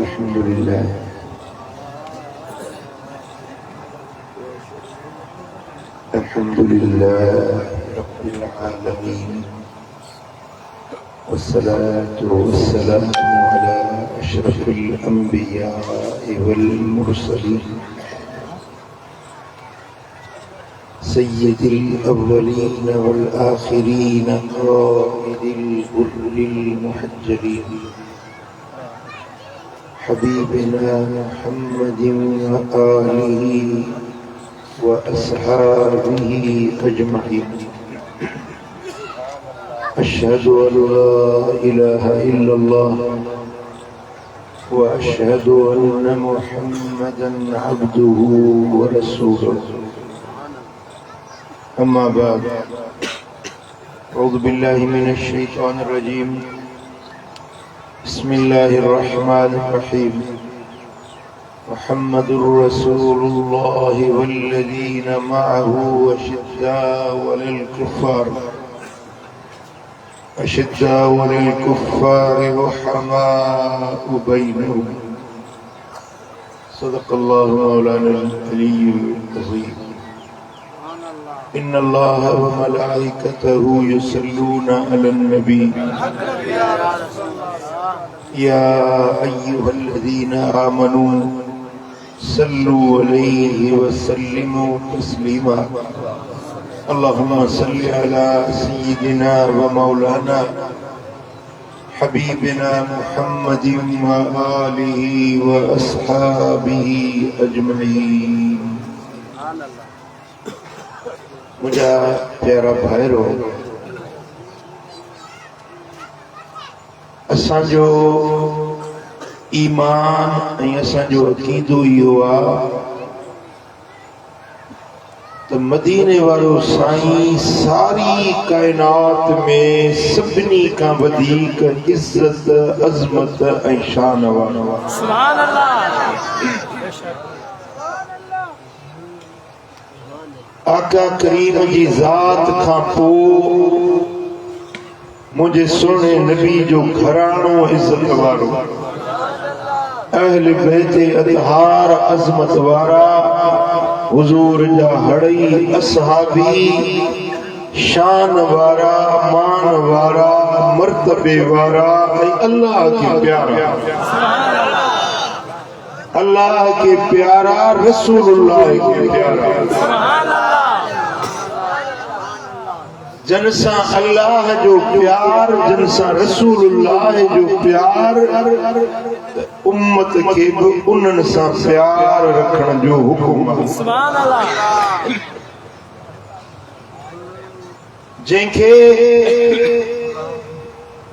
अल्हम्दुलिल्लाह रब्बिल आलमीन वस्सलातु वस्सलामु अला अशरफिल अंबिया वल मुरसलीन सय्यदिल अव्वलीन वल आखिरीन क़ाइदिल गुर्रिल मुहज्जलीन हबीबिना मुहम्मदिन व आलिही व अस्हाबिही अजमईन। अशहदु अल्ला इलाहा इल्लल्लाह व अशहदु अन्ना मुहम्मदन अब्दुहु व रसूलुहु। अम्मा बाद, अऊज़ु बिल्लाहि मिनश शैतानिर रजीम। बिस्मिल्लाहिर रहमानिर रहीम। मुहम्मदुर रसूलुल्लाह वल्लज़ीना मअहु अशिद्दाउ अलल कुफ़्फ़ार रुहमाउ बैनहुम। सदक़ल्लाहु मौलाना अल-अलीयुल अज़ीम। इन्नल्लाह व मलाइकतहु युसल्लूना अलन नबी या अय्युहल्लज़ीना आमनू सल्लु अलैहि व सल्लिमू तस्लीमा। अल्लाहुम्मा सल्लि अला सय्यिदिना व मौलाना हबीबिना मुहम्मदिन व आलिही व अस्हाबिही अजमईन। मुझा प्यारा भाइरो, असांजो ईमान ऐं असांजो अक़ीदो इहो आहे त मदीने वारो साईं सारी कायनात में सभिनी खां वधीक इज़्ज़त अज़मत ऐं शान वारो आहे। सुभान अल्लाह। आका करीम जी ज़ात खां पोइ मुझे सोने नबी जो घरानो इज़्ज़त वारो, अहल बैत अतहार अज़मत वारा, हुजूर जा हड़ई असहाबी, शान वारा, मान वारा, मर्तबे वारा, अल्लाह के प्यारा, अल्लाह के प्यारा, रसूलुल्लाह के प्यारा, जनसा अल्लाह जो प्यार, जनसा रसूलुल्लाह जो प्यार, उम्मत के भी उन्हनि सां प्यार रखण जो हुकुम आहे। सुभान अल्लाह। जंहिंखे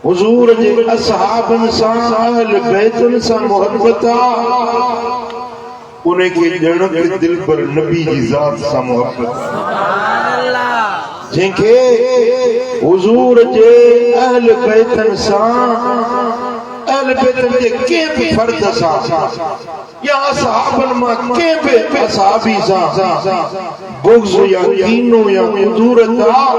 हुजूर जे असहाबनि सां, अहल बैतनि सां मोहब्बत आहे, उनखे ॼण दिल पर नबी जी ज़ात सां मोहब्बत आहे। जंहिंखे हुजूर जे अहल बैतनि सां, अहल बैतनि जे कंहिं बि फर्द सां या असहाबनि मां कंहिं बि असहाबी सां बुग़्ज़ या कीनो या कुदूरत आहे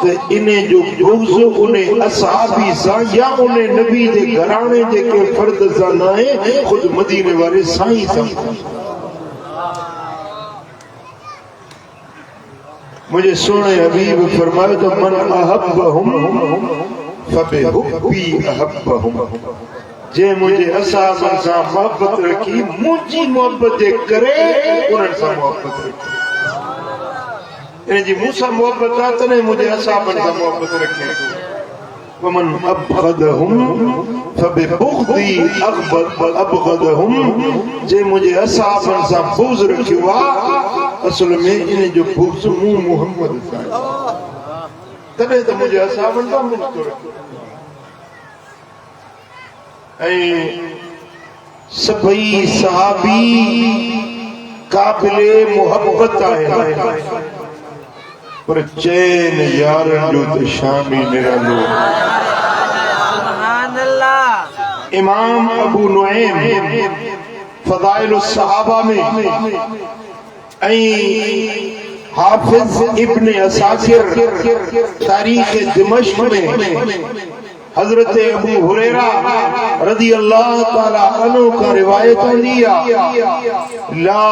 त इन जो बुग़्ज़ उन असहाबी सां या उन नबी जे घराणे जे कंहिं फर्द सां न आहे, ख़ुदि मदीने वारे साईं सां। मुझे सोने हबीब फरमाए तो मन अहब्बहुम फबिहुब्बी अहब्बहुम। जे मुझे असहाबन सां मोहब्बत रखी, मुझी मोहब्बत जे करे उन्हनि सां मोहब्बत रखी। इन जी मूंसां मोहब्बत आहे तॾहिं मुझे असहाबन सां मोहब्बत रखे। वमन अबग़दहुम फबिबुग़्दी अबग़दहुम। जे मुझे असहाबन सां बुग़्ज़ रखियो आहे, असल में इन जो बुग़्ज़ मूं मोहम्मद सां, तॾहिं त मुझे असहाबन सां बुग़्ज़ रखियो। ऐं सभई सहाबी काबिले मोहब्बत आहे, पर चैन यारनि जो त शामी निरालो। इमाम अबू नुऐम फज़ाइल सहाबा में हाफिज इब्न असाकिर तारीख दिमश्क में हजरत अबू हुरैरा रदी अल्लाह ताला अन्हु का रिवायत दिया ला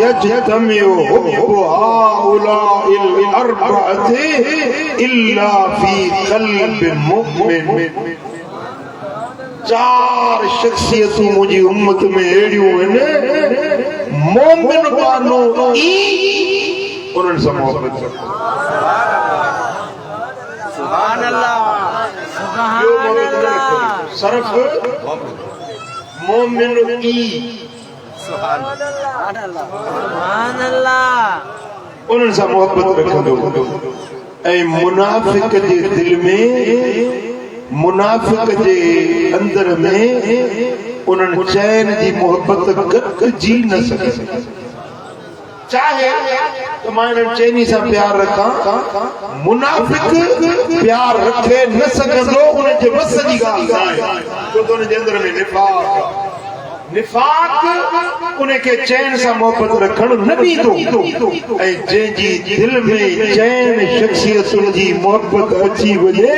यजतमिउ हुब्बु हाउलाइल अर्बअति इल्ला फी क़ल्बि मुमिन। चार शख्सियतूं मुझी उम्मत में एड़ियूं आहिनि मोमिन बानो ई उन्हनि सां मोहब्बत रखो। सुभान अल्लाह सुभान अल्लाह सिर्फ मोमिन ई सुभान अल्लाह सुभान अल्लाह उन्हनि सां मोहब्बत रखंदो ऐं मुनाफिक जे दिल में मुनाफिक जे अंदर में उन्हनि चैन जी मोहब्बत गॾिजी न सघे। चाहे तो मां चैनी सां प्यार रखां मुनाफिक प्यार रखे न सघंदो उनजे बस जी ॻाल्हि नाहे छो त उनजे अंदर में निफाक उनखे चैन सां मोहब्बत रखण न ॾींदो ऐं जंहिंजी दिल में चैन शख्सियतुनि जी मोहब्बत अची वञे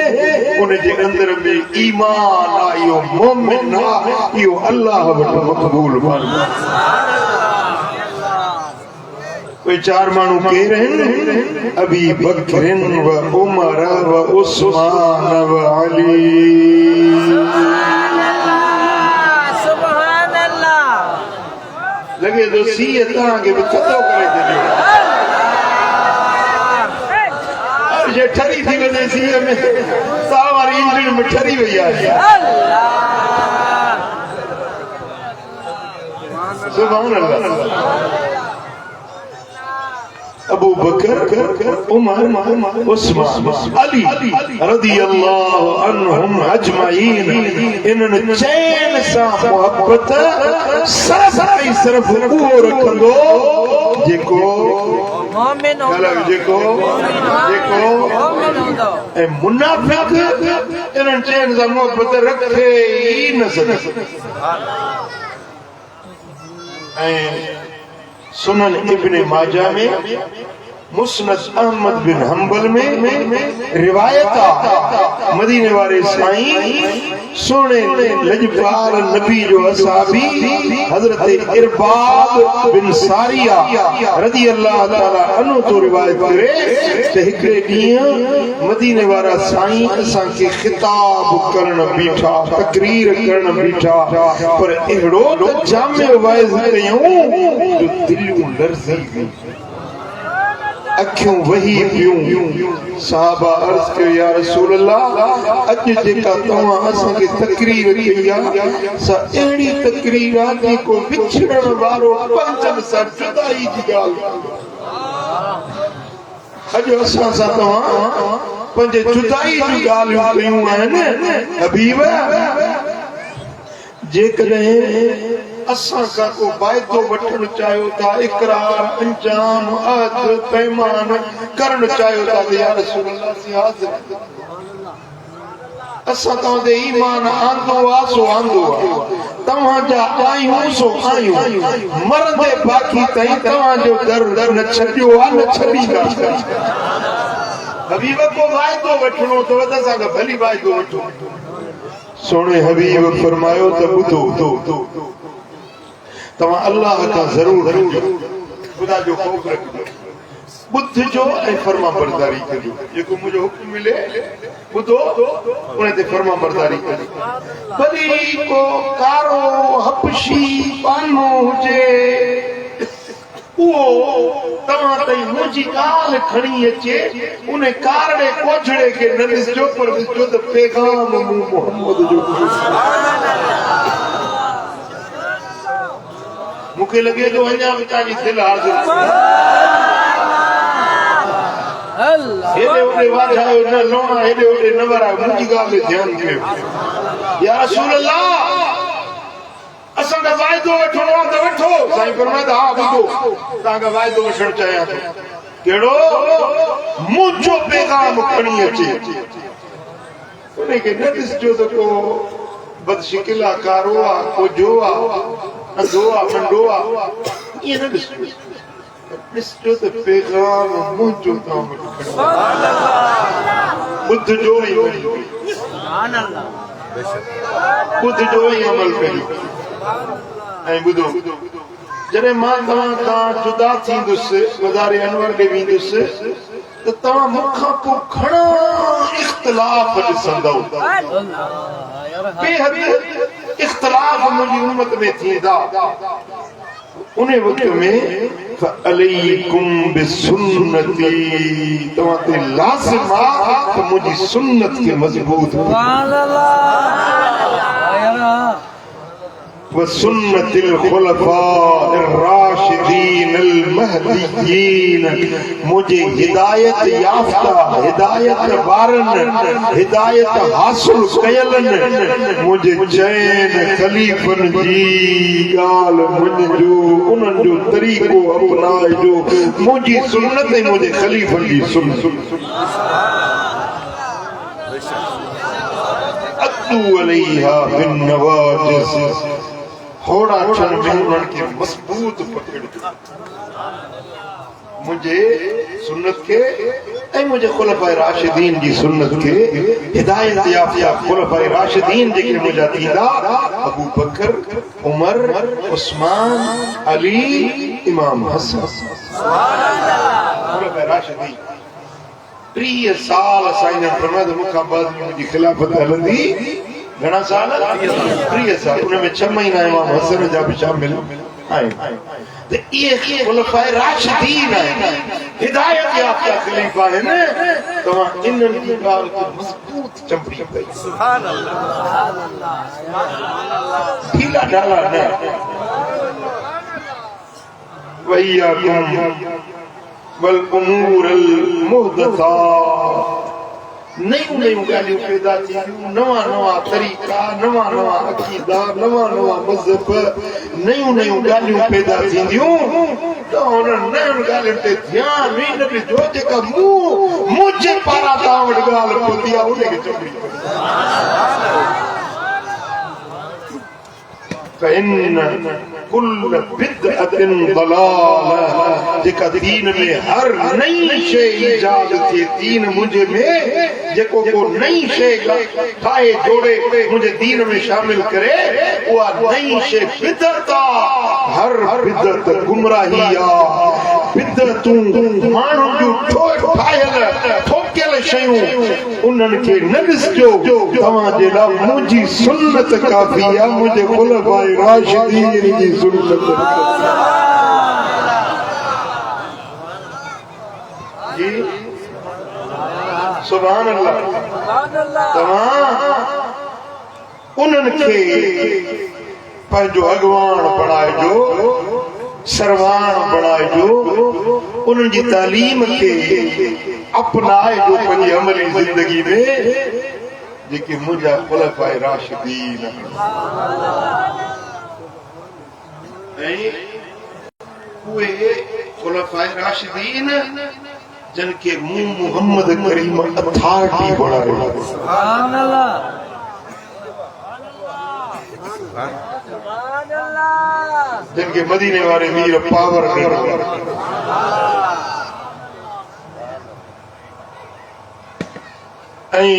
उनजे अंदर में ईमान आहे इहो मोमिन आहे इहो अल्लाह वटि मक़बूल माण्हू। कोई चार मानू केर आहिनि अबी बकरिन व उमर व उस्मान व अली। सुभान अल्लाह लगे तो सी तव्हां खे बि कतो करे छॾियो और जे ठरी थी वञे सीअ में साह वारी इंजन में ठरी वई आहे। सुभान अल्लाह। अबू बकर उमर उस्मान अली रदियल्लाहु अन्हुम अजमईन इन्हनि चैन सां मोहब्बत सिर्फ उहो रखंदो जेको मोमिन हूंदो जेको ऐं मुनाफिक इन्हनि चैन सां मोहब्बत रखे ई न सघे। ऐं सुनन इब्ने माजा में मुस्नद अहमद बिन हंबल में रिवायत मदीने वाले साईं सोने लजपाल नबी जो असहाबी हजरत इरबाद बिन सारिया रदी अल्लाह ताला अन्हु तो रिवायत करे त हिकड़े ॾींहुं मदीने वारा साईं असां खे खिताब करण बीठा तकरीर करण बीठा पर अहिड़ो जामे वाइज़ कयूं जो दिलियूं लरज़ी अखियूं वही पियूं। साहबा अर्ज़ कयो या रसूल अल्लाह अॼु जेका तव्हां असांखे तकरीर कई आहे सा अहिड़ी तकरीर आहे जेको विछड़ण वारो पंजनि सां जुदाई जी ॻाल्हि। अॼु असां सां तव्हां पंहिंजे जुदाई जी ॻाल्हियूं कयूं आहिनि हबीब जेकॾहिं असां का को वाइदो वठण चाहियो था इकरार अंजाम अहद पैमान करण चाहियो था या रसूल अल्लाह से हाज़िर असां तव्हांजे ईमान आंदो आहे सो आंदो आहे तव्हांजा आहियूं सो आहियूं मरंदे बाक़ी ताईं तव्हांजो दर न छॾियो आहे न छॾींदा। हबीब को वाइदो वठणो अथव त असां खां भली वाइदो वठो। सोने हबीब फरमायो त ॿुधो तव्हां अल्लाह खां ज़रूर ख़ुदा जो ख़ौफ़ रखिजो ॿुध जो ऐं फर्मा बरदारी कजो जेको मुंहिंजो हुक्म मिले ॿुधो उन ते फर्मा बरदारी कजो। वरी को कारो हबशी पानो हुजे उहो तव्हां ताईं मुंहिंजी ॻाल्हि खणी अचे उन कारड़े कोछड़े खे न ॾिसजो पर ॾिसजो त पैगाम मूं मोहम्मद जो मूंखे लॻे थो अञा बि तव्हांजी दिलि हाज़िर हेॾे होॾे वाधायो न लोणा हेॾे होॾे न वरायो मुंहिंजी ॻाल्हि ते ध्यानु कयो या रसूल अल्लाह असांखे वाइदो वठणो आहे त वठो। साईं फरमाईंदा हा ॿुधो तव्हांखे वाइदो वठणु चाहियां थो कहिड़ो मुंहिंजो पैगाम खणी अचे उनखे न ॾिसजो त को बदशिकिल आहे कारो आहे कोझो आहे अंधो आहे मंडो आहे ईअं न ॾिसजो ॾिसजो त पैगाम मुंहिंजो तव्हां वटि ॿुध जो ई खुद जो ही अमल करी ऐं ॿुधो जॾहिं मां तव्हां खां जुदा थींदुसि मज़ार अनवर ॾे वेंदुसि त तव्हां मूंखां पोइ घणा इख़्तिलाफ़ ॾिसंदव बेहद इख़्तिलाफ़ मुंहिंजी उम्मत में थींदा उन वक़्त में फअलैकुम बिसुन्नती तव्हां ते लाज़िम आहे त मुंहिंजी सुन्नत खे मज़बूत वसुन्नतिल खुलफाए राशिदीन अल महदीयीन मुझे हिदायत याफ्ता हिदायत वारन हिदायत हासिल कयलन मुझे चैन खलीफन जी गाल मुझो उन्हनि जो तरीक़ो अपनाए जो मुझी सुन्नत ऐं मुझे खलीफन जी सुन्नत अद्दू अलैहा बिन नवाजिस थोड़ा क्षण में उन्हनि खे मज़बूत पकड़ियो मुझे सुन्नत के ऐं मुझे खुलफाए राशिदीन जी सुन्नत के हिदायत याफ्ता खुलफाए राशिदीन जेके मुंहिंजा थींदा अबू बकर उमर उस्मान अली इमाम हसन खुलफाए राशिदीन 30 साल साईं फरमाया मूंखां बाद मुंहिंजी खिलाफत हलंदी घणा साल 30 साल उनमें 6 महीना इमाम हसन जा भी शामिल आहिनि त इहे खुलफाए राशिदीन आहिनि हिदायत याफ्ता खलीफ़ा आहिनि तव्हां इन्हनि जी ॻाल्हि खे मज़बूत चंपी कई सुभान अल्लाह ढीला ढाला न वइयाकुम वल उमूर अल मुहदसात नयूं नयूं ॻाल्हियूं पैदा थियूं नवां नवां तरीक़ा नवां नवां अक़ीदा नवां नवां मज़हब नयूं नयूं ॻाल्हियूं पैदा थींदियूं त उन्हनि नयुनि ॻाल्हियुनि ते ध्यानु ई न ॾिजो जेका मुंहिंजे पारां तव्हां वटि ॻाल्हि पहुती आहे उनखे चङी فإن كل بدعة ضلالة जेका दीन में हर नई शइ ईजाद थिए दीन मुंहिंजे में जेको को नई शइ ठाहे जोड़े मुंहिंजे दीन में शामिल करे उहा नई शइ बिदअत हर बिदअत गुमराही आहे बिदअतूं माण्हुनि जूं ठाहियल ठोकियल शयूं उन्हनि खे न ॾिसजो तव्हांजे लाइ मुंहिंजी सुन्नत काफ़ी आहे मुंहिंजे खुलफाए राशिदीन जी सुन्नत जी सुभान अल्लाह तव्हां उन्हनि खे पंहिंजो अॻवान बणाइजो सरवान बणाइजो उन्हनि जी तालीम खे अपनाइजो पंहिंजी अमली ज़िंदगी में जेके मुंहिंजा खुलफाए राशिदीन ऐं उहे खुलफाए राशिदीन जिन के मुंह मोहम्मद करीम अथॉरिटी बढ़ायो सुभान अल्लाह सुभान अल्लाह जिन के मदीने वाले मीर पावर ऐं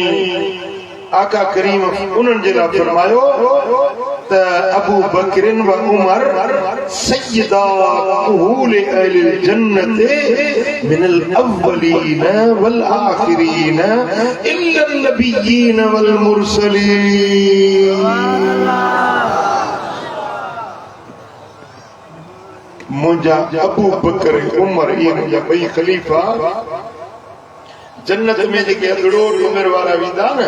आका करीम उन्हनि जे लाइ फरमायो त अबू बकर व उमर सय्यदा कुहूल अहलिल जन्नत मिनल अव्वलीन वल आखिरीन इल्ला नबिय्यीन वल मुरसलीन मुंहिंजा अबू बकर उमर ये मुंहिंजा ॿई खलीफ़ा जन्नत में जेके अगड़ोर उमिरि वारा वेंदा न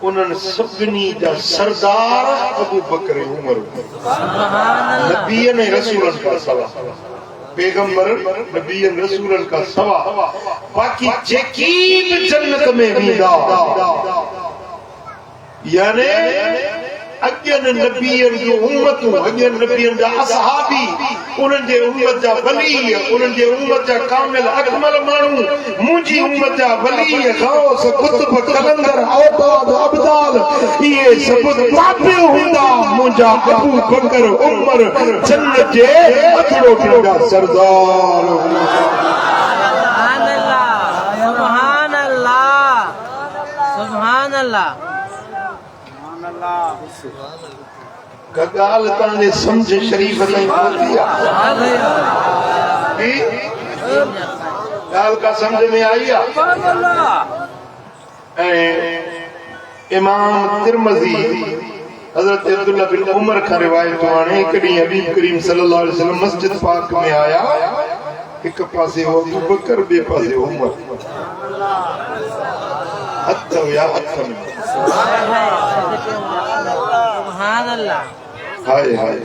उन्हनि सभिनी जा सरदार अबू बकर उमर नबीअनि ऐं रसूलनि खां सवा पैगंबर नबीअनि रसूलनि खां सवा बाक़ी जेकी बि जन्नत में वेंदा यानी अॻियनि नबीअनि जूं उम्मतूं अॻियनि नबीअनि जा असहाबी उन्हनि जे उम्मत जा वली उन्हनि जे उम्मत जा कामिल अकमल माण्हू मुंहिंजी उम्मत जा वली गौस कुतुब कलंदर औताद अब्दाल इहे सभु ताबे हूंदा मुंहिंजा अबू बकर उमर जन्नत जे अखरोटनि जा सरदार सुभान अल्लाह सुभान अल्लाह सुभान गाल ताने समझ शरीफ ताईं पहुंची गाल का समझ में आई इमाम तिरमिज़ी हजरत अब्दुल्ला बिन उमर का रिवायत आने कड़ी हबीब करीम सल्लल्लाहु अलैहि वसल्लम मस्जिद पाक में आया एक पासे हो अबू बकर बे पासे उमर हथ या हथ में सुभान अल्लाह हाय हाय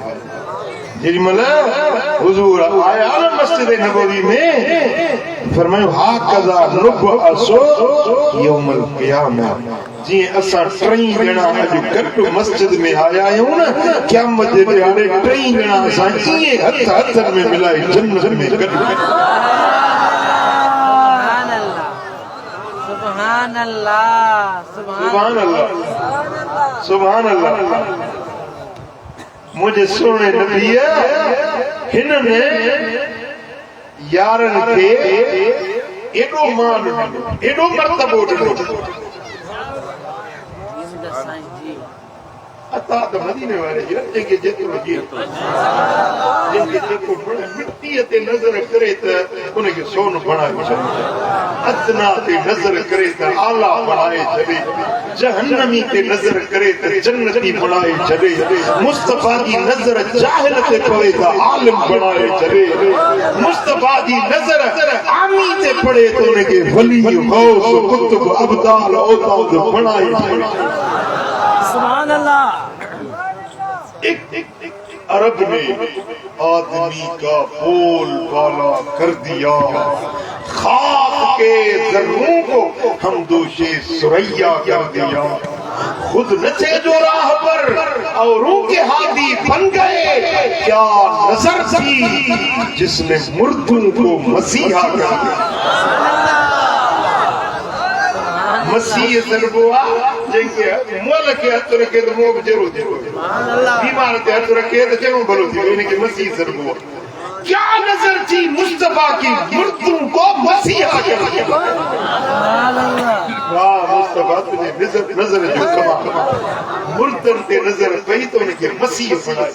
जी मला हुजूर आया मस्जिद नबवी में फरमायो हा कज़ा नुब असो यौमल क़ियामह जी असा ट्रई जना अज कट मस्जिद में आया आयूं न क़यामत जे ॾियारे ट्रई जना असा इए हथ हथ में मिलाई जन्नत में गॾु सुभान अल्लाह सुभान अल्लाह सुभान अल्लाह मुझे सोने नबी हिनने यारन के एडो मान एडो मर्तबो ॾिनो अता त मदीने वारे जेके जेतिरो जी जेके जेको मिट्टी ते नज़र करे त उनखे सोन बणाए छॾे अदना ते नज़र करे त आला बणाए छॾे जहन्नमी ते नज़र करे त जन्नती बणाए छॾे मुस्तफा जी नज़र जाहिल ते पवे त आलिम बणाए छॾे मुस्तफा जी नज़र आमी ते पड़े त उनखे वली गौस कुतुब अब्दाल औताद बणाए छॾे सुभान अल्लाह अरब ने आदमी का बोल बाला कर दिया खाक के जर्रों को हम दोषे सुरैया कर दिया खुद नचे जो राह पर औरों के हाथी बन गए क्या नजर थी जिसने मुर्दों को मसीहा कर दिया मसीह ज़रबुआ जेके मोल के हथ रखे तो मोह जरूर जरूर बीमार के हथ रखे तो चलो भलो थी इनके मसीह ज़रबुआ क्या नजर थी मुस्तफा की मुर्दों को मसीहा कर दिया वाह मुस्तफा तुझे नजर जो कमा मुर्दन ते नजर पई तो उनके मसीह बनाई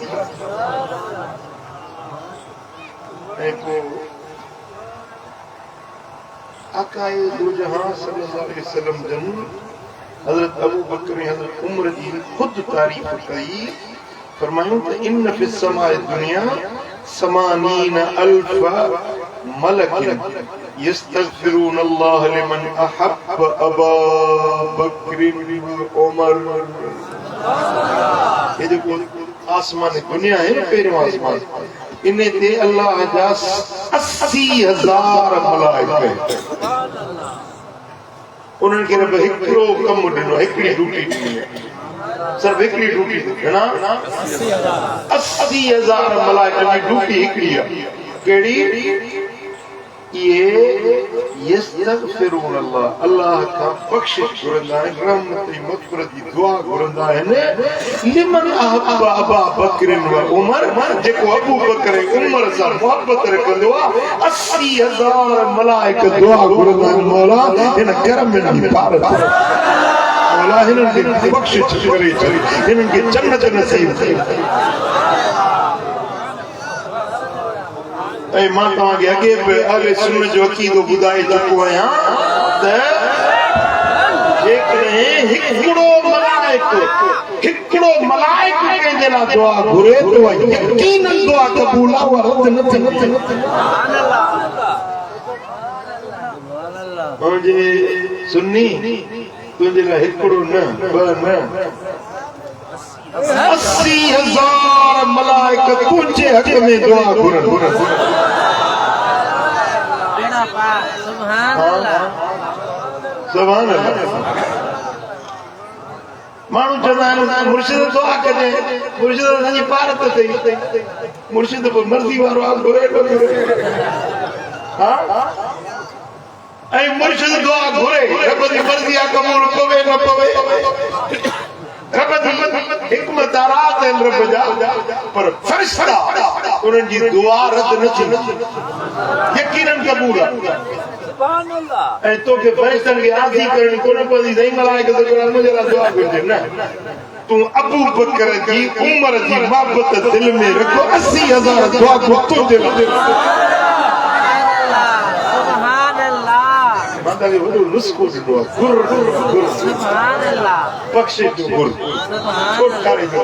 आकाए दो जहां सल्लल्लाहु अलैहि वसल्लम जन हजरत अबू बकर हजरत उमर जी खुद तारीफ कई फरमायो त इन फिस समाए दुनिया समानीन अल्फ मलक यस्तगफिरून अल्लाह लिमन अहब अबा बकर व उमर ये जो आसमान दुनिया है पहिरियों आसमान इने ते अल्लाह जा 80,000 मलाइका उन्हनि खे रब हिकिड़ो कमु ॾिनो हिकिड़ी ड्यूटी ॾिनी सिर्फ़ हिकिड़ी ड्यूटी घणा 80,000 मलाइका जी ड्यूटी हिकिड़ी आहे कहिड़ी ये यस्तगफिरून अल्लाह अल्लाह का बख्शिश घुरंदा आहिनि रहमत ऐं मग़फ़िरत जी दुआ घुरंदा आहिनि लिमन अहब अबा बकर व उमर जेको अबू बकर ऐं उमर सां मोहब्बत रखंदो आहे 80,000 मलाइका दुआ घुरंदा आहिनि मौला हिन करम में पार मौला हिननि खे बख्शिश करे छॾे हिननि खे जन्नत नसीब करे ऐं मां तव्हांखे अॻे बि अहले सुन्नत जो अक़ीदो ॿुधाए चुको आहियां त जेकॾहिं हिकिड़ो मलाइक कंहिंजे लाइ दुआ घुरे त यकीनन दुआ क़बूल आहे उहा रद न थींदी मुंहिंजे सुन्नी तुंहिंजे लाइ हिकिड़ो न ॿ न 80,000 मलाइका तुझे हक में दुआ घुरन सुभान अल्लाह सुभान अल्लाह माण्हू चवंदा आहिनि मुर्शिद दुआ कजे मुर्शिद असांजी पार त सही मुर्शिद मर्ज़ी वारो आहे हा ऐं मुर्शिद दुआ घुरे रब जी मर्ज़ी आहे क़बूल पवे न पवे रब जी हिकमत आरात आहिनि रब जा पर फरिश्ता उन्हनि जी दुआ रद न थींदी यकीनन क़बूल आहे ऐं तोखे फ़रिश्तनि खे आज़ी करणी कोन पवंदी साईं मलाइका त क़ुर मुंहिंजे लाइ दुआ घुरिजे न तूं अबू बकर जी उम्र जी मोहबत दिल में रखो 80,000 दुआ तुंहिंजे लाइ मां वॾो नुस्ख़ो ॾिनो आहे बख़्शिश जो गुर छोटकारे जो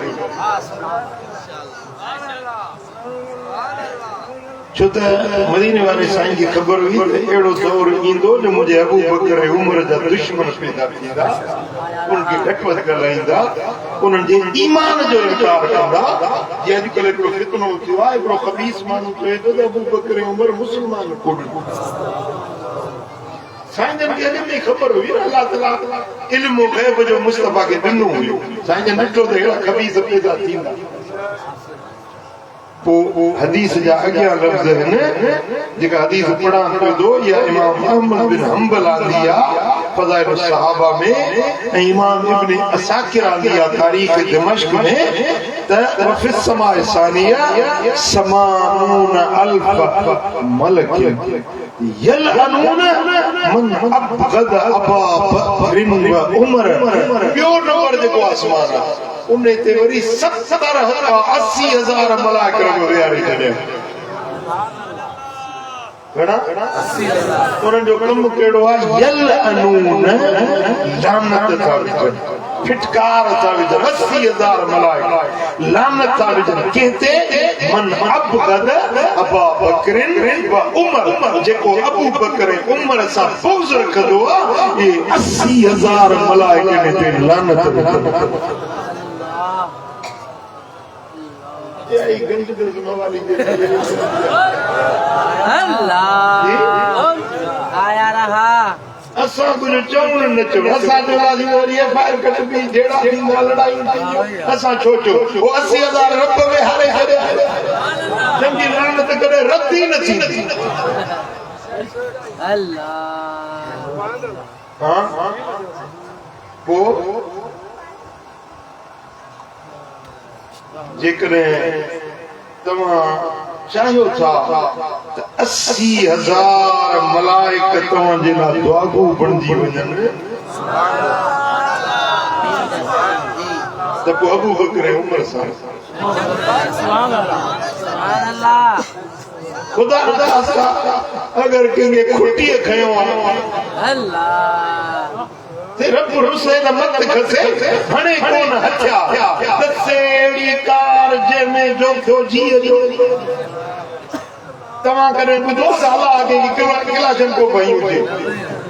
छो त मदीने वारे साईं खे ख़बर हुई त अहिड़ो दौर ईंदो जो मुंहिंजे अबू बकर उम्र जा दुश्मन पैदा थींदा उनखे घटि वधि ॻाल्हाईंदा उन्हनि जे ईमान जो इनकार कंदा जीअं अॼुकल्ह हिकिड़ो फितनो थियो आहे हिकिड़ो ख़बीस माण्हू चए थो त अबू बकर उम्र मुस्लमान कोन्हे साईं जन खे अॼु बि ख़बर हुई न अलाह ताला इल्म ग़ैब जो मुस्तफ़ा खे ॾिनो हुयो साईं जन ॾिठो त अहिड़ा ख़बीस पैदा थींदा पोइ हदीस जा अॻियां लफ़्ज़ आहिनि जेका हदीस पढ़ां पियो थो या इमाम अहमद बिन हंबल आंदी आहे फ़ज़ाइल सहाबा में ऐं इमाम इब्न असाकिर आंदी आहे तारीख़ दिमश्क में त वफ़िस समाए सानिया समाऊन अल्फ मलक यलअनून मन अबगद अबा बकरिन व उमर ॿियो नंबर जेको आसमान आहे उन ते वरी 70,000 मलाइका विहारे छॾिया घणा 80,000 उन्हनि जो कमु कहिड़ो आहे यलअनून लानत था विझनि फिटकार था विझनि 80,000 मलाइका लानत था विझनि कंहिंते मन अबगद अबा बकरिन व उमर जेको अबू बकर ऐं उमर सां बुग़्ज़ रखंदो आहे इहे 80,000 मलाइकनि ते लानत विझनि आया रहा असां कुझु चऊं न चऊं असां चवंदासीं वरी एफआईआर कटबी जहिड़ा थींदा लड़ायूं असां छो चओ वो 80,000 रब में हारे छॾिया जंहिंजी लानत कॾहिं रद ई न थींदी हाँ पोइ जेकॾहिं तव्हां चाहियो था त 80,000 मलाइक तव्हांजे लाइ दुआगो बणिजी वञनि त पोइ अबू बकर ऐं उमर सां ख़ुदा अगरि कंहिंखे खुटीअ खयो आहे ते रब रुसे न मत खसे हणे कोन हथिया दसे अहिड़ी कार जंहिंमें जो थियो जीअ तव्हां कॾहिं ॿुधो त अलाह कंहिंखे क्लाशन को पई हुजे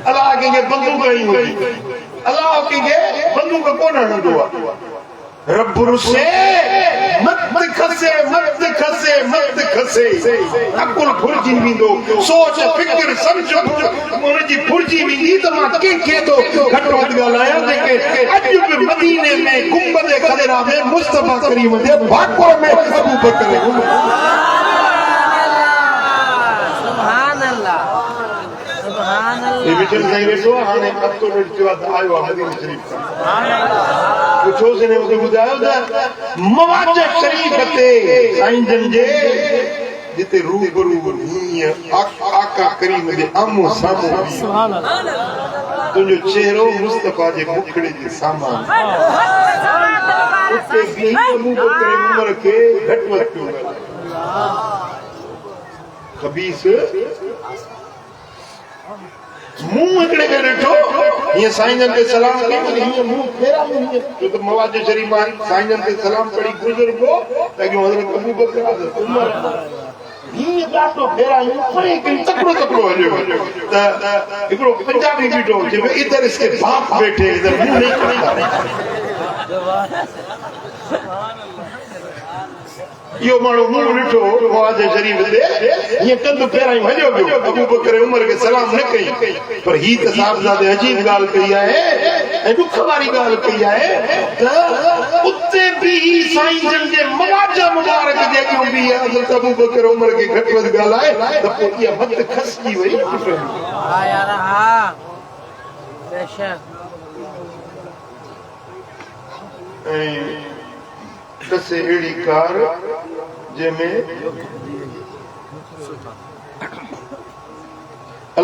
अलाह कंहिंखे बंदूक हणी हुजे अलाह कंहिंखे बंदूक कोन हणंदो आहे रब रुसे मत खसे मत खसे मत खसे अकुल फुरजी वेंदो सोच फिक्र समझो उनजी फुरजी वेंदी त मां कंहिंखे तो घटि वधि ॻाल्हायां जेके अॼु बि मदीने में गुंबद ख़ज़रा में मुस्तफ़ा करीम जे भाकुर में अबू बकर ये विचल नहीं वेठो हाणे हफ़्तो ॾेढ थियो आहे त आयो आहे मदीने शरीफ़ पुछोसीं ने मूंखे ॿुधायो त मवाज शरीफ़ ते साईं जन जे जिते रूबरू हीअं आका करीम जे आम्हूं साम्हूं तुंहिंजो चेहरो मुस्तफ़ा जे मुखड़े जे साम्हूं उते बि अबू बकर उमर खे घटि वधि पियो ख़बीस मुंह हिकिड़े खे ॾिठो हीअं साईं जन ते सलाम कई हीअं मुंह फेरायो छो त मवाज शरीफ़ मां साईं जन ते सलाम पढ़ी गुज़रिबो त अॻियों हज़रत अबू बकर उमर हीअं ॾाढो फेरायूं परे कई तकिड़ो तकिड़ो हलियो त हिकिड़ो पंजाबी बीठो चए इधर इसके बाप बैठे इधर मुंह नहीं करता यो माण्हू मुंह ॾिठो मवाज शरीफ़ ते हीअं कंधु फेरायूं हलियो पियो अबू बकर उमर खे सलाम न कई पर ही त साहिबज़ादे अजीब ॻाल्हि कई आहे ऐं ॾुख वारी ॻाल्हि कई आहे त उते बि साईं जन जे मवाज मुबारक जे अॻियां बि हज़रत अबू बकर उमर खे घटि वधि ॻाल्हाए त पोइ इहा मत खसिजी वई ऐं दसे अहिड़ी कार जंहिंमें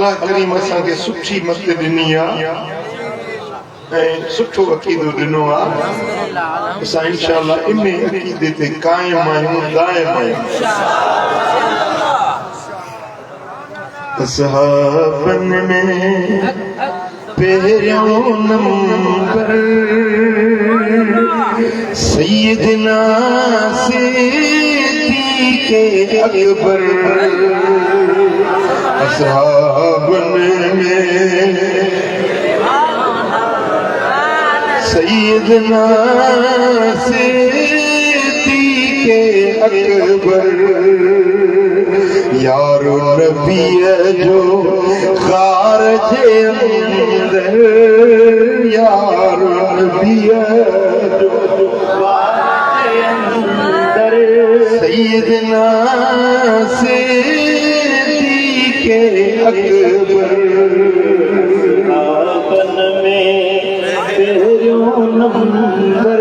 अल्लाह करीम असांखे सुठी मत ॾिनी आहे ऐं सुठो अक़ीदो ॾिनो आहे। असां इंशाअल्लाह इन अक़ीदे ते क़ाइम आहियूं, दाइम आहियूं। असहाबन में पहिरियों नंबर सैयदना सिद्दीक़ अकबर। असहाबन में सैयदना सिद्दीक़ अकबर। यारो नबी जो गार जे अंदर, यारो नबी जो गार जे अंदर सैयदना सिद्दीक़ अकबर। आपन में पहिरियों नंबर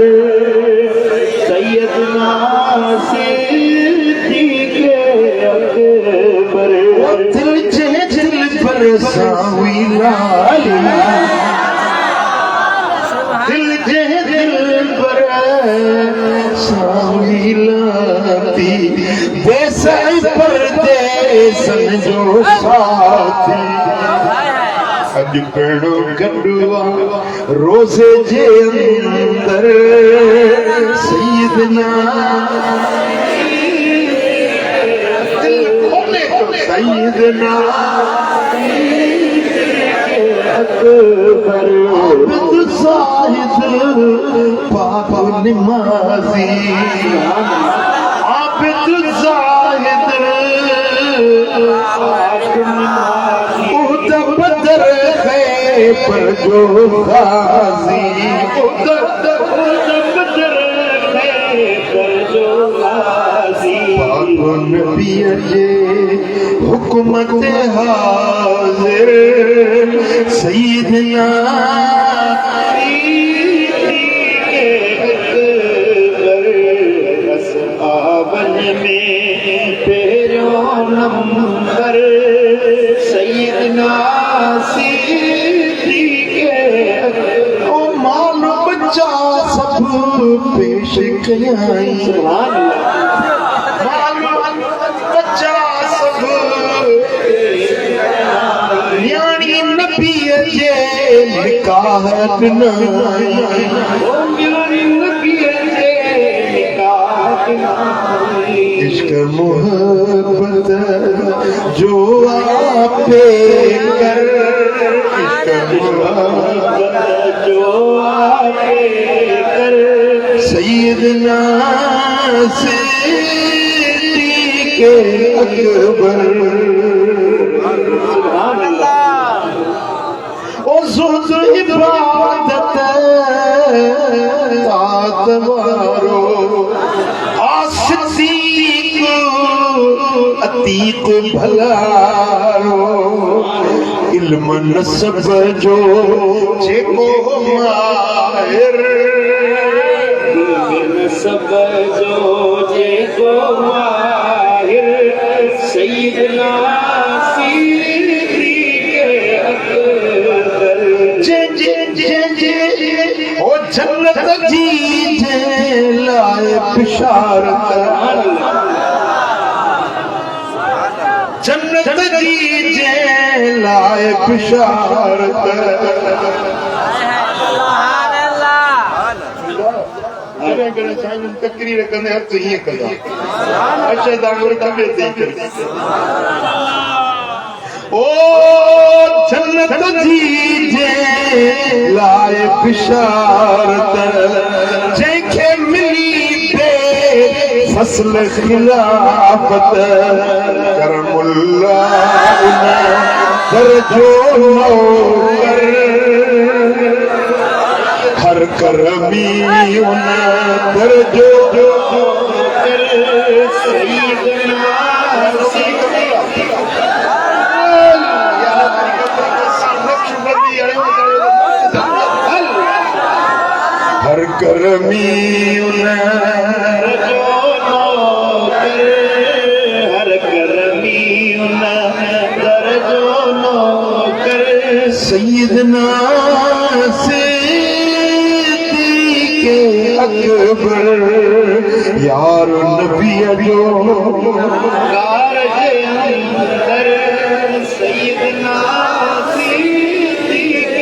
सैयदना सिद्दीक़ अकबर। दिल जे दिल पर सावी लाली, दिल जे दिल पर सावी लाती, बेसाई परदेसन जो साथी। अज पेड़ो गडुआ रोज़े जे अंदर सैयदना सैयदना अकबर। आबिद ज़ाहिद पाक निमाज़ी, आबिद ज़ाहिद पाक निमाज़ी। उहद बदर खैबर जो गाज़ी, उहद बदर खैबर जो गाज़ी। पाक नबी जे हुकूमत हाज़िर सैयदना अकबर। असहाबन में पहिरियों नंबर सैयदना सिद्दीक़ अकबर। ओ माल बच्चा सब पेश कयाई, सुभान अल्लाह। माल बच्चा सब न्याणी नबी जे निकाह ॾिनाई, ओ न्याणी नबी जे निकाह ॾिनाई। इश्क मोहब्बत जो आपे कर, इश्क मोहब्बत जो आपे कर सैयदना सिद्दीक़ अकबर। ओ ज़ुहद इबादत तात वारो, आसिक़ अतीक़ भलारो। इल्म नसब जो जेको माहिर, नसब जो जेको माहिर सैयदना सिद्दीक़ अकबर। जे जे जे जे ओ जन्नत जी जे लाए बिशारत, जन्नत जी जे लाए बिशारत। तकरीर कंदे हथ हीअं कंदा, अच्छा दांगुर खबे थी करे। ओ जन्नत जी जे लाए बिशारत, जंहिंखे मिली बे फसल खिलाफत। करमुल्लाह उन दर्जो नौकर, हर करमी उन दर्जो नौकर सैयदना हर करमी उन दर्जो नौकर, हर करमी उन दर्जो नौकर सैयदना सिद्दीक़ अकबर यार नबी जो कारज अंदर सैयदना सिद्दीक़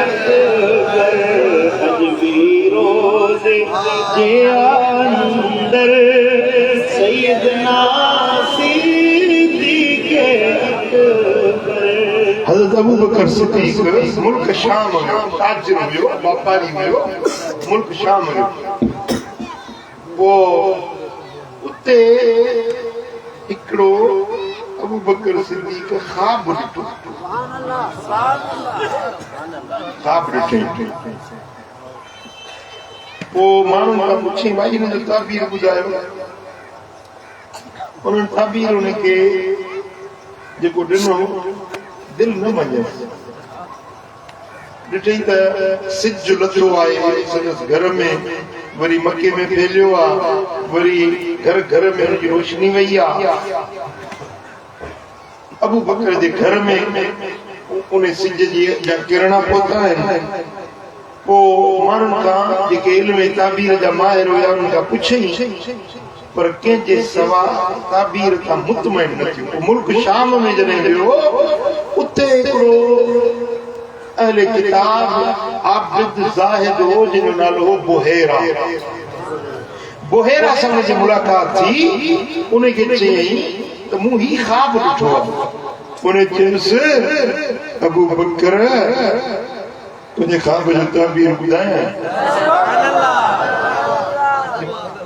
अकबर अजमीरोज़े जे अंदर सैयदना सिद्दीक़ अकबर। हज़रत अबू बकर सिद्दीक़ मुल्क शाम में ताजिर हुयो, व्यापारी हुयो, मुल्क शाम में वो उते हिकिड़ो अबू बकर सिद्दीक़ ख्वाब ॾिठो। ख्वाब ॾिठई पोइ माण्हुनि खां पुछी भाई हिन जो ताबीर ॿुधायो। उन्हनि ताबीर उनखे जेको ॾिनो दिल न मञियसि। ॾिठई त सिज लथो आहे संदसि घर में, वरी मके में फैलियो आहे, वरी घर घर में हुनजी रोशनी वई आहे। अबू बकर जे घर में उन सिज जी किरणा पहुता आहिनि। पोइ माण्हुनि खां जेके इल्म ताबीर जा माहिर हुया उन्हनि खां पुछई, पर कंहिंजे सवा ताबीर खां मुतमइन न थियो। मुल्क शाम में जॾहिं वियो उते हिकिड़ो अहले किताब आबिद ज़ाहिद हो जिनो नालो हो बुहैरा। बुहैरा सां जी मुलाक़ात थी। उनखे चयई त मूं ही ख्वाब ॾिठो आहे। उन चयुसि अबू बकर तुंहिंजे ख्वाब जो ताबीर ॿुधायां।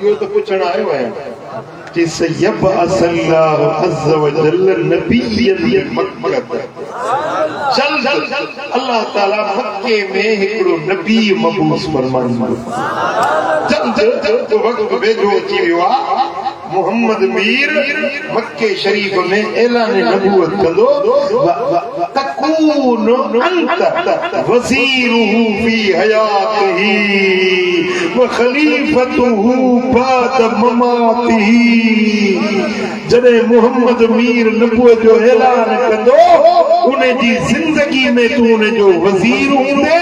इहो त पुछण आयो आहियां कि सयबअसल्लाहु अज़्ज़ व जल्ल नबिय्यन मक्का। जल्द अल्लाह ताला मक्के में हिकिड़ो नबी मबूस फरमाईंदो। जल्द वक़्त वेझो अची वियो आहे। मोहम्मद मीर मक्के शरीफ में ऐलान नबूवत कंदो। तकून अंत वज़ीरुहु फी हयातिही व खलीफतुहु बाद ममातिही। जॾहिं मोहम्मद मीर नबूवत जो ऐलान कंदो उन जी ज़िंदगी में तूं उन जो वज़ीर हूंदे,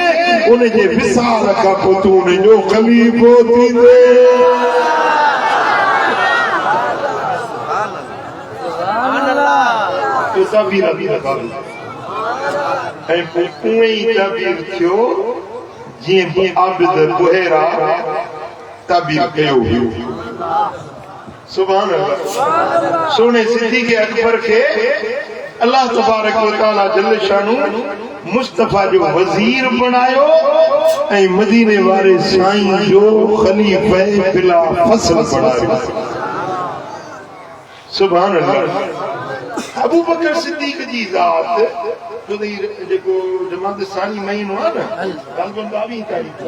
उन जे विसाल खां पोइ तूं उन जो खलीफ़ो थींदे। ताबीर ऐं पोइ उहे ई ताबीर थियो जीअं आबिद बुहैरा ताबीर कयो हुयो। सुभान अल्लाह। सोने सिद्दीक़ अकबर खे अल्लाह तबारक व तआला जल्ल शानु मुस्तफा जो वज़ीर बनायो ऐं मदीने वारे साईं जो खलीफ़े बिला फसल बनायो। सुभान अल्लाह। अबू बकर सिद्दीक़ जी ज़ात जेको जमात सानी महीनो आहे न, 22 तारीख़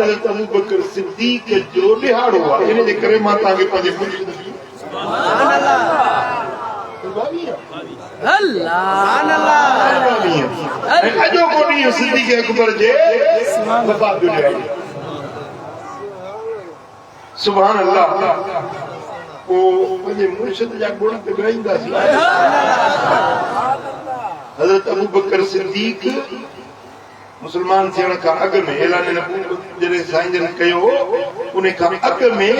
हज़रत अबू बकर सिद्दीक़ जो ॾिहाड़ो आहे। इन जे करे मां तव्हांखे पंहिंजे मुर्शिद जी अॼोको ॾींहुं सिद्दीक़ अकबर जे वफ़ात जो ॾिहाड़ो। सुभान अल्लाह। पंहिंजे मुर्शिद जा गुण ते ॻाईंदासीं। हज़रत अबू बकर सिद्दीक़ मुस्लमान थियण खां अॻु में ऐलान नबूवत जॾहिं साईं जन कयो उन खां अॻु में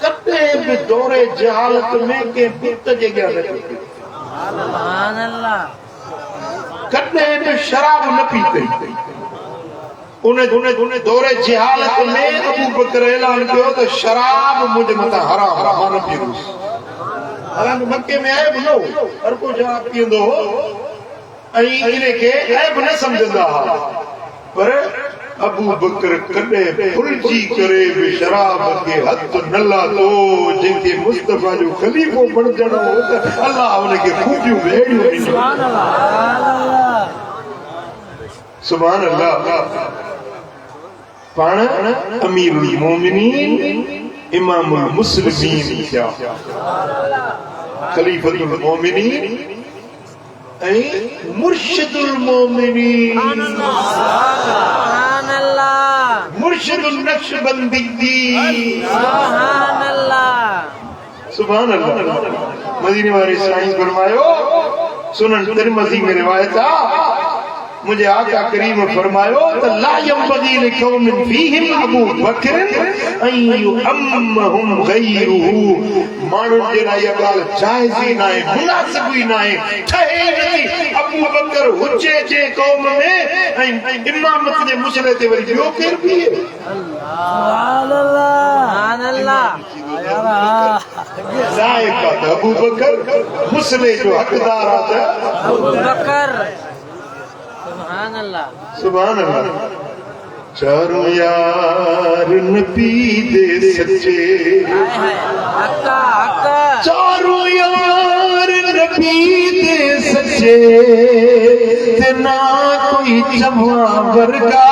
कॾहिं बि दौरे जहालत में कंहिं बुत जे अॻियां न थियो। कॾहिं बि शराब न पीतई। उन दौरे जहालत में अबू बकर ऐलान कयो त शराब मुंहिंजे मथां हराम आहे, मां न पींदुसि। हालांकि मके में ऐब न हो, हर को शराब पीअंदो हो ऐं इनखे ऐब न सम्झंदा हुआ। पर अबू बकर कॾहिं फुलजी करे बि शराब खे हथ न लाथो। जंहिंखे मुस्तफा जो खलीफ़ो बणजणो हो त अल्लाह उनखे खूबियूं भेड़ियूं ॾिनियूं। सुभान अल्लाह। पाण अमीरुल मोमिनीन इमामुल मुस्लिमीन थिया, खलीफतुल मोमिनीन ऐं मुर्शिदुल मोमिनीन। सुभान अल्लाह। मुर्शिदुल नक्शबंदी। सुभान अल्लाह। सुभान अल्लाह। मदीने वाले साईं फरमायो सुनन तिरमिज़ी में रिवायत आ मुझे आका करीम फरमायो त ला यंबगी लिकौमिन फीहिम अबू बकर अन युअम्महुम गैरुहु माण्हुनि जे लाइ इहा ॻाल्हि जाइज़ ई नाहे मुनासिब ई नाहे ठहे नथी अबू बकर हुजे जे क़ौम में ऐं इमामत जे मुसले ते वरी ॿियो केरु बीहे सुभान अल्लाह लाइक़ आहे त अबू बकर मुसले जो हक़दार आहे त अबू बकर सुभान अल्लाह सुभान अल्लाह चारों यार नबी दे सच्चे हक्का हक्का चारों यार नबी दे सच्चे ते ना कोई जवा वर्गा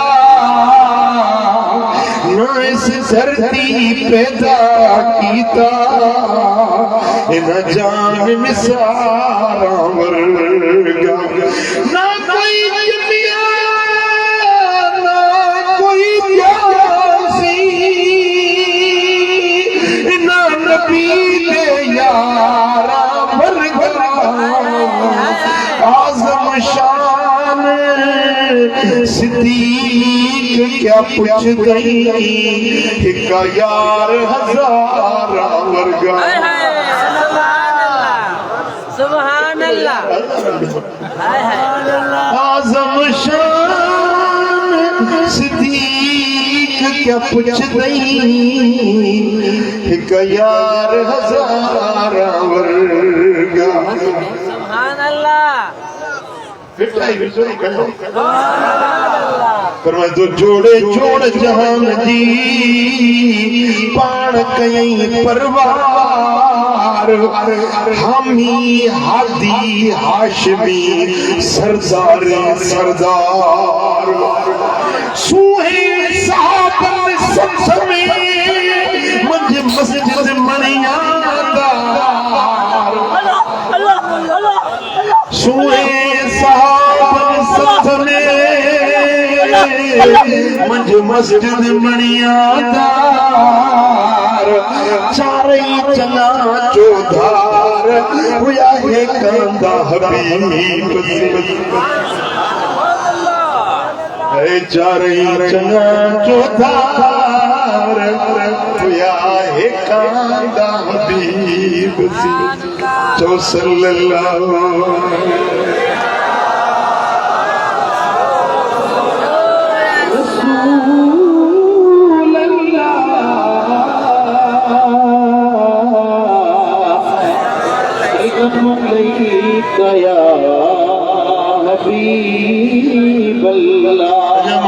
ना इस धरती पैदा कीता न जान निसारा वर्गा ना कोई दुनिया ना कोई प्यासी ना नबी दे यारा वर्गा आज़म शान सिद्दीक क्या पूछ गई हिक यार हज़ारा वर्गा सुभान अल्लाह आज़म शान सिद्दीक क्या पूछ गई हिक यार हज़ारा वर्गा सुभान अल्लाह फरमाए तो जोड़े जोड़ जहान जी पाण कयई परवार हामी हादी हाशमी सरदार सरदार सूहे साहबन सब में मुझे मस्जिद मणियादार सूहे साहबन सब में मुझे मस्जिद मणियादार चारई चना चौधार हुआ है कंदा हबीब है चारई चना चौधार हुआ है कंदा हबीब जो सल्लल्लाहु या हबीब अल्लाह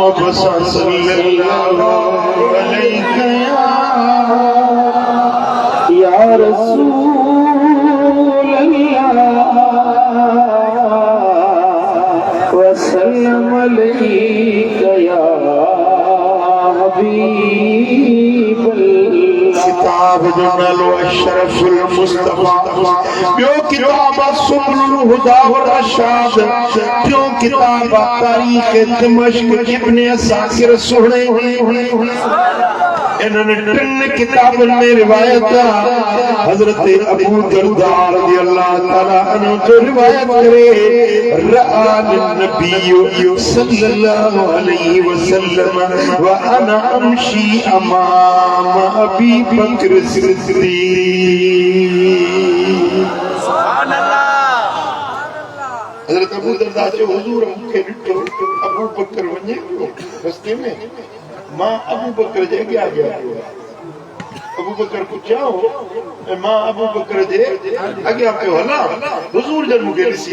सल्लल्लाहु अलैहि या रसूल अल्लाह वसल्लम अलैका या हबीब किताब जो नालो अशरफुल मुस्तफा ॿियो किताब सुबुल हुदा वल रशाद टियों किताब तारीख़ दिमश्क इब्न असाकिर सुहणे इन्होंने टिन किताबनि में रिवायत हजरत अबू दरदा रज़ियल्लाहु ताला अन्हु जो रिवायत करे रआन नबी सल्लल्लाहु अलैहि वसल्लम व अना अमशी अमाम अबी बकर सिद्दीक सुभान अल्लाह हजरत अबू दरदा जो हुजूर मूंखे ॾिठो अबू बकर वञे रस्ते में मां अबू बकर जे अॻियां वियो अबू बकर पुछियो ऐं मां अबू बकर जे अॻियां पियो हलां हुजूर जन मूंखे ॾिसी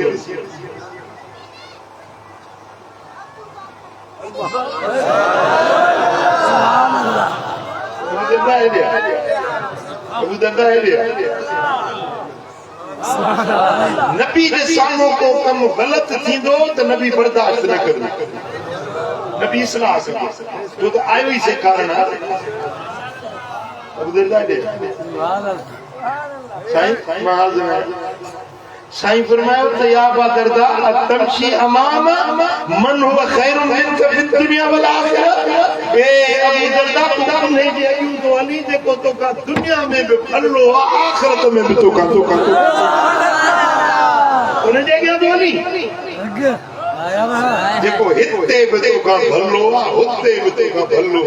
अबू दरदा नबी जे साम्हूं को कम गलत थींदो त नबी बर्दाश्त न कंदो नबी इस्लाह सके जो तो आयो ही से कारण है अबू दरदा दे साईं महाज में साईं फरमायो त या अबा दरदा तमशी अमाम मन हुआ खैरुन मिनका फिद दुनिया वल आखिरह ए अबू दरदा तू नहीं जे अयूं तो अली जे को तो का दुनिया में भी फलो आखिरत में भी तो का उन्हें जगह बोली देखो हिते बतो का भल्लो आ हुते बतो का भल्लो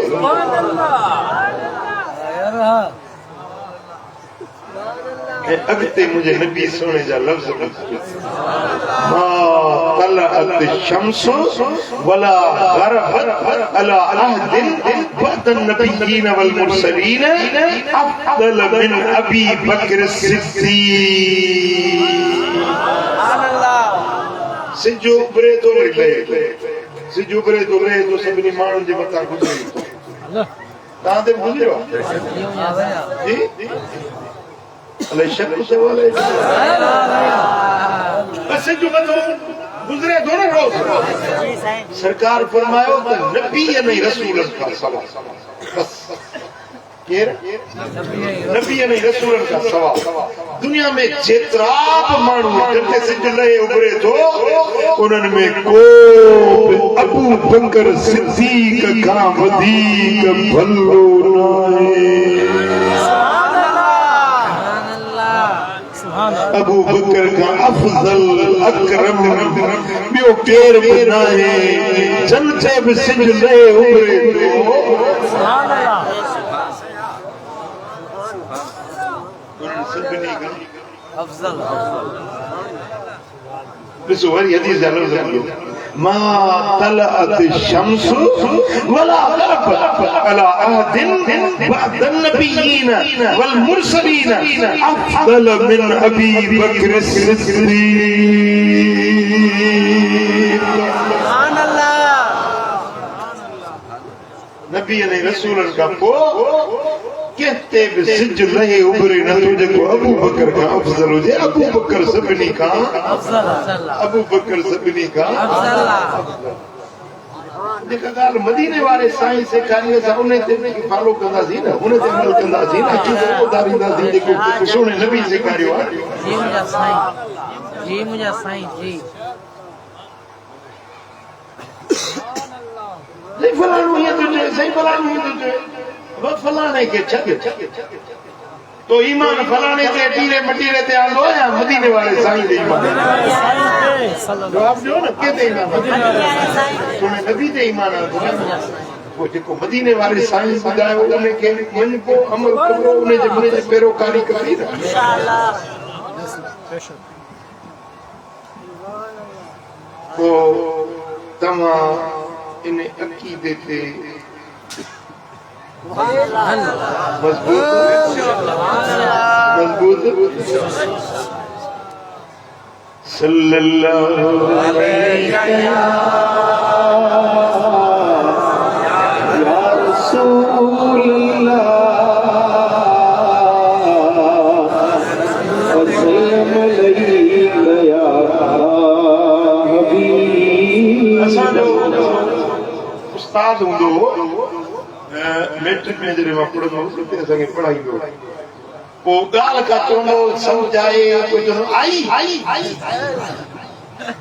अगते मुझे नबी सोने जा लफ्ज मा तलअत शम्स वला गरबत अला अहदिन बद नबिय्यीन वल मुरसलीन अफदल मिन अबी बकर सिद्दीक सिजो उबरे तो ले सिजो उबरे तो ले तो सभिनी माण्हुनि जे मथां गुज़री तव्हां ते गुज़रियो जी अले शक से वाले बस जो मतो गुजरे दोनों रोज सरकार फरमायो तो नबी नहीं रसूल का सवाल बस केर नबी नहीं रसूल का सवाल दुनिया में जेतरा माण्हू जते सिज लहे उभरे तो उन्हनि में को अबू बकर सिद्दीक का वधीक भलो नाहे अबू बकर का अफजल अकरम बियो केर बनाए जनते भी सिज ले उबरे तो सुभान अल्लाह अफजल बिसो वरी हदीस जा लफ्ज मा तलअत शम्स वला गरबत अला अहदिन बअद नबिय्यीन वल मुरसलीन अफदल मिन अबी बकर सिद्दीक सुभान अल्लाह नबी ने रसूलन का पो कहते भी सिज लहे उभरे न तो जेको अबू बकर का अफजल हो जाए अबू बकर सभिनी का अफजल अबू बकर सभिनी का अफजल जेका गाल मदीने वाले साईं से कारीअ सा उन्हें ते फॉलो कंदासीं न उन्हें ते अमल कंदासीं न की उतारींदासीं जेको सोने नबी से कारियो आहे जी मुंहिंजा साईं जी नहीं फलाणो ये तो सही फलाणो ये तो वक्त फलाने के छक तो ईमान फलाने से टीरे मटीरे ते आंदो या मदीने वाले साईं दे ईमान जवाब दो ना के दे ईमान तूने नबी दे ईमान वो जेको मदीने वाले साईं बुधायो उन्हें के मन को अमल करो उन्हें जे मुने जे पेरोकारी करी ना इंशाअल्लाह तो तमा इन अकीदे ते मजबूत सल्लल्लाहु अलैहि या रसूल अल्लाह वसल्लम अलैहि या हबीब असांजो उस्ताद हूंदो मैट्रिक में जरे मां पढ़ंदो हुते असांखे पढ़ाईंदो पोइ ॻाल्हि का चवंदो सम्झ आए कोई चवंदो आई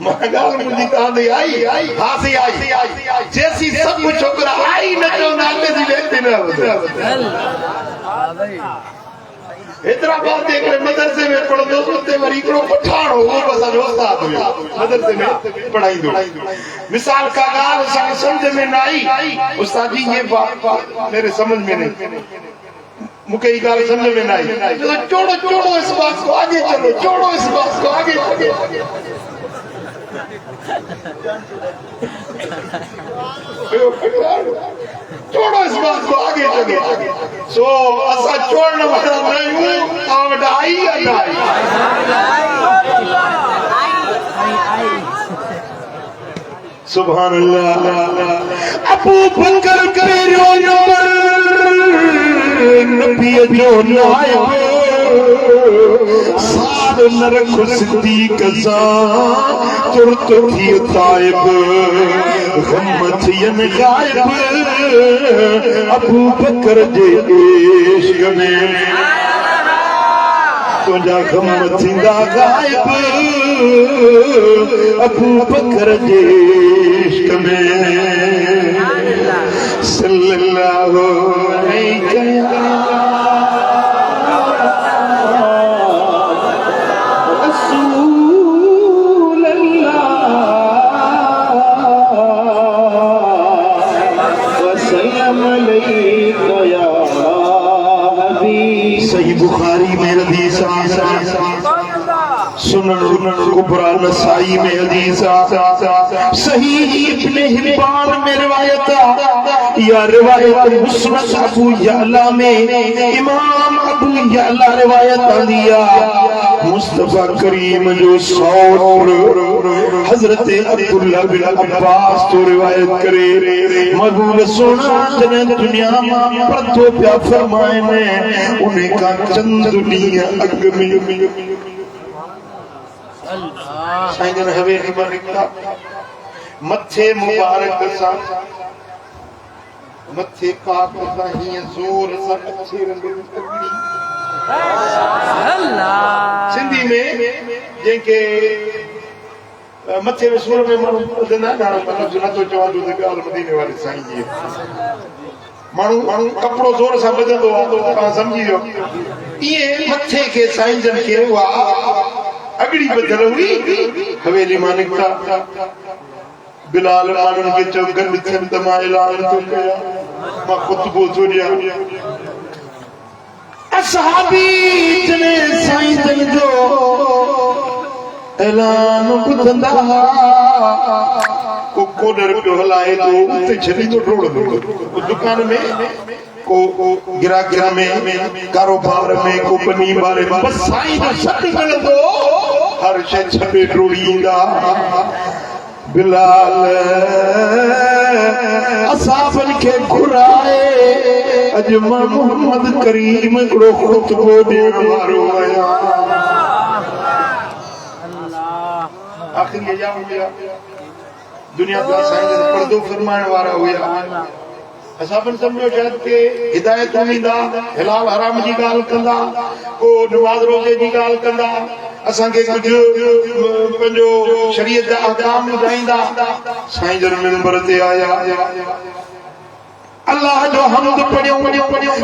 मां ॻाल्हि मुंहिंजी तव्हां आई हा सी आई जैसी सभु छोकिरा आई न चवंदा अॻिते जी वेंदी न हेतिरा बार हिकिड़े मदरसे में पढ़ंदो उते वरी हिकिड़ो पठाण हो उहो असांजो उस्ताद हुयो मदरसे में पढ़ाईंदो मिसाल का ॻाल्हि असांखे सम्झ में न आई उस्ताद जी ये मेरे समझ में नहीं मुझे ये गाल समझ में नहीं तो छोड़ो छोड़ो इस बात को आगे चलो छोड़ो इस बात को आगे छोड़ो इस बात को आगे चलो सो ऐसा छोड़ने वाला नहीं हूँ और आई सुभान अल्लाह अबू बकर करो नबी जो आयो साद नरख सिद्दीक सा तुरत थी ताइब गम थियन गायब अबू बकर जे इश्क में तुझा गम थींदा गायब अबू बकर जे इश्क में सल्लल्लाहु अलैहि रसूल या हबीब। सही बुखारी में हदीस सुनन कुबरा नसाई में हदीस सही इब्ने हिब्बान में रिवायत या रिवायत मुस्नद अबू यअला में इमाम अबू यअला रिवायत दिया मुस्तफा करीम जो सौर हजरत अब्दुल्ला बिन अब्बास तो रिवायत करे मकबूल सोना जने दुनिया में परतो प्या फरमाए ने उन्हें का चंद दुनिया अग में साईं हवेली में निकला मथे मुबारक सा मथे पाक सा ही जोर सा अच्छे रंग सिंधी में जेके मथे में सूर में मानू ना गाना मतलब सुना तो चवा दूं गाल मदीने वाले साईं जी मानू कपड़ो जोर सा बजंदो आ समझी जो ये मथे के साईं जन के वा अगड़ी बदल हुई हवेली मानिक था बिलाल मानन के चौगन छंद मा ऐलान तो कया मा खुतबो जोड़िया असहाबी जने साईं जन जो ऐलान बुधंदा को कोडर पे हलाए तो उते छली तो रोड दो दुकान में को गिराक में कारोबार में को बनी बारे बस साईं जो सट मिलंदो हर शे छपे टोड़ींदा बिलाल असाबन के घुराए अजमा मोहम्मद करीम को खुतबो देण वारो आया आखिर ये जाम हुआ दुनिया का साईं जन पर्दो फरमाने वाला हुआ असाबन समझो शायद के हिदायत ॾींदा हलाल हराम जी ॻाल्हि कंदा को नमाज़ रोज़े जी ॻाल्हि कंदा असांखे कुझु पंहिंजो शरीयत जा अहकाम ॿुधाईंदा साईं जन मिंबर ते आया अल्लाह जो हम्द पढ़ियो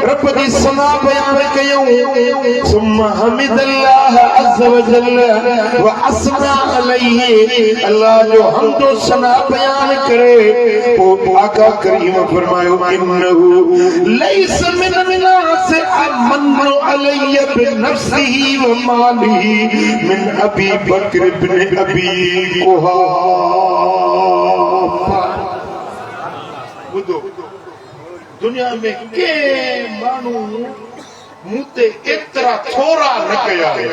रब दी सना बयान कयो सुम्मा हमिदल्लाह अज़्ज़ व जल व अस्ना अलैहि अल्लाह जो हम्द व सना बयान करे ओ आका करीम फरमायो इन्नहु लैस मिन नास अमन अलैहि बिनफ्सिही व मालिही मिन अबी बकर इब्न अबी कुहाफा बुधो दुनिया में के मानू मुते एतरा थोड़ा न कया है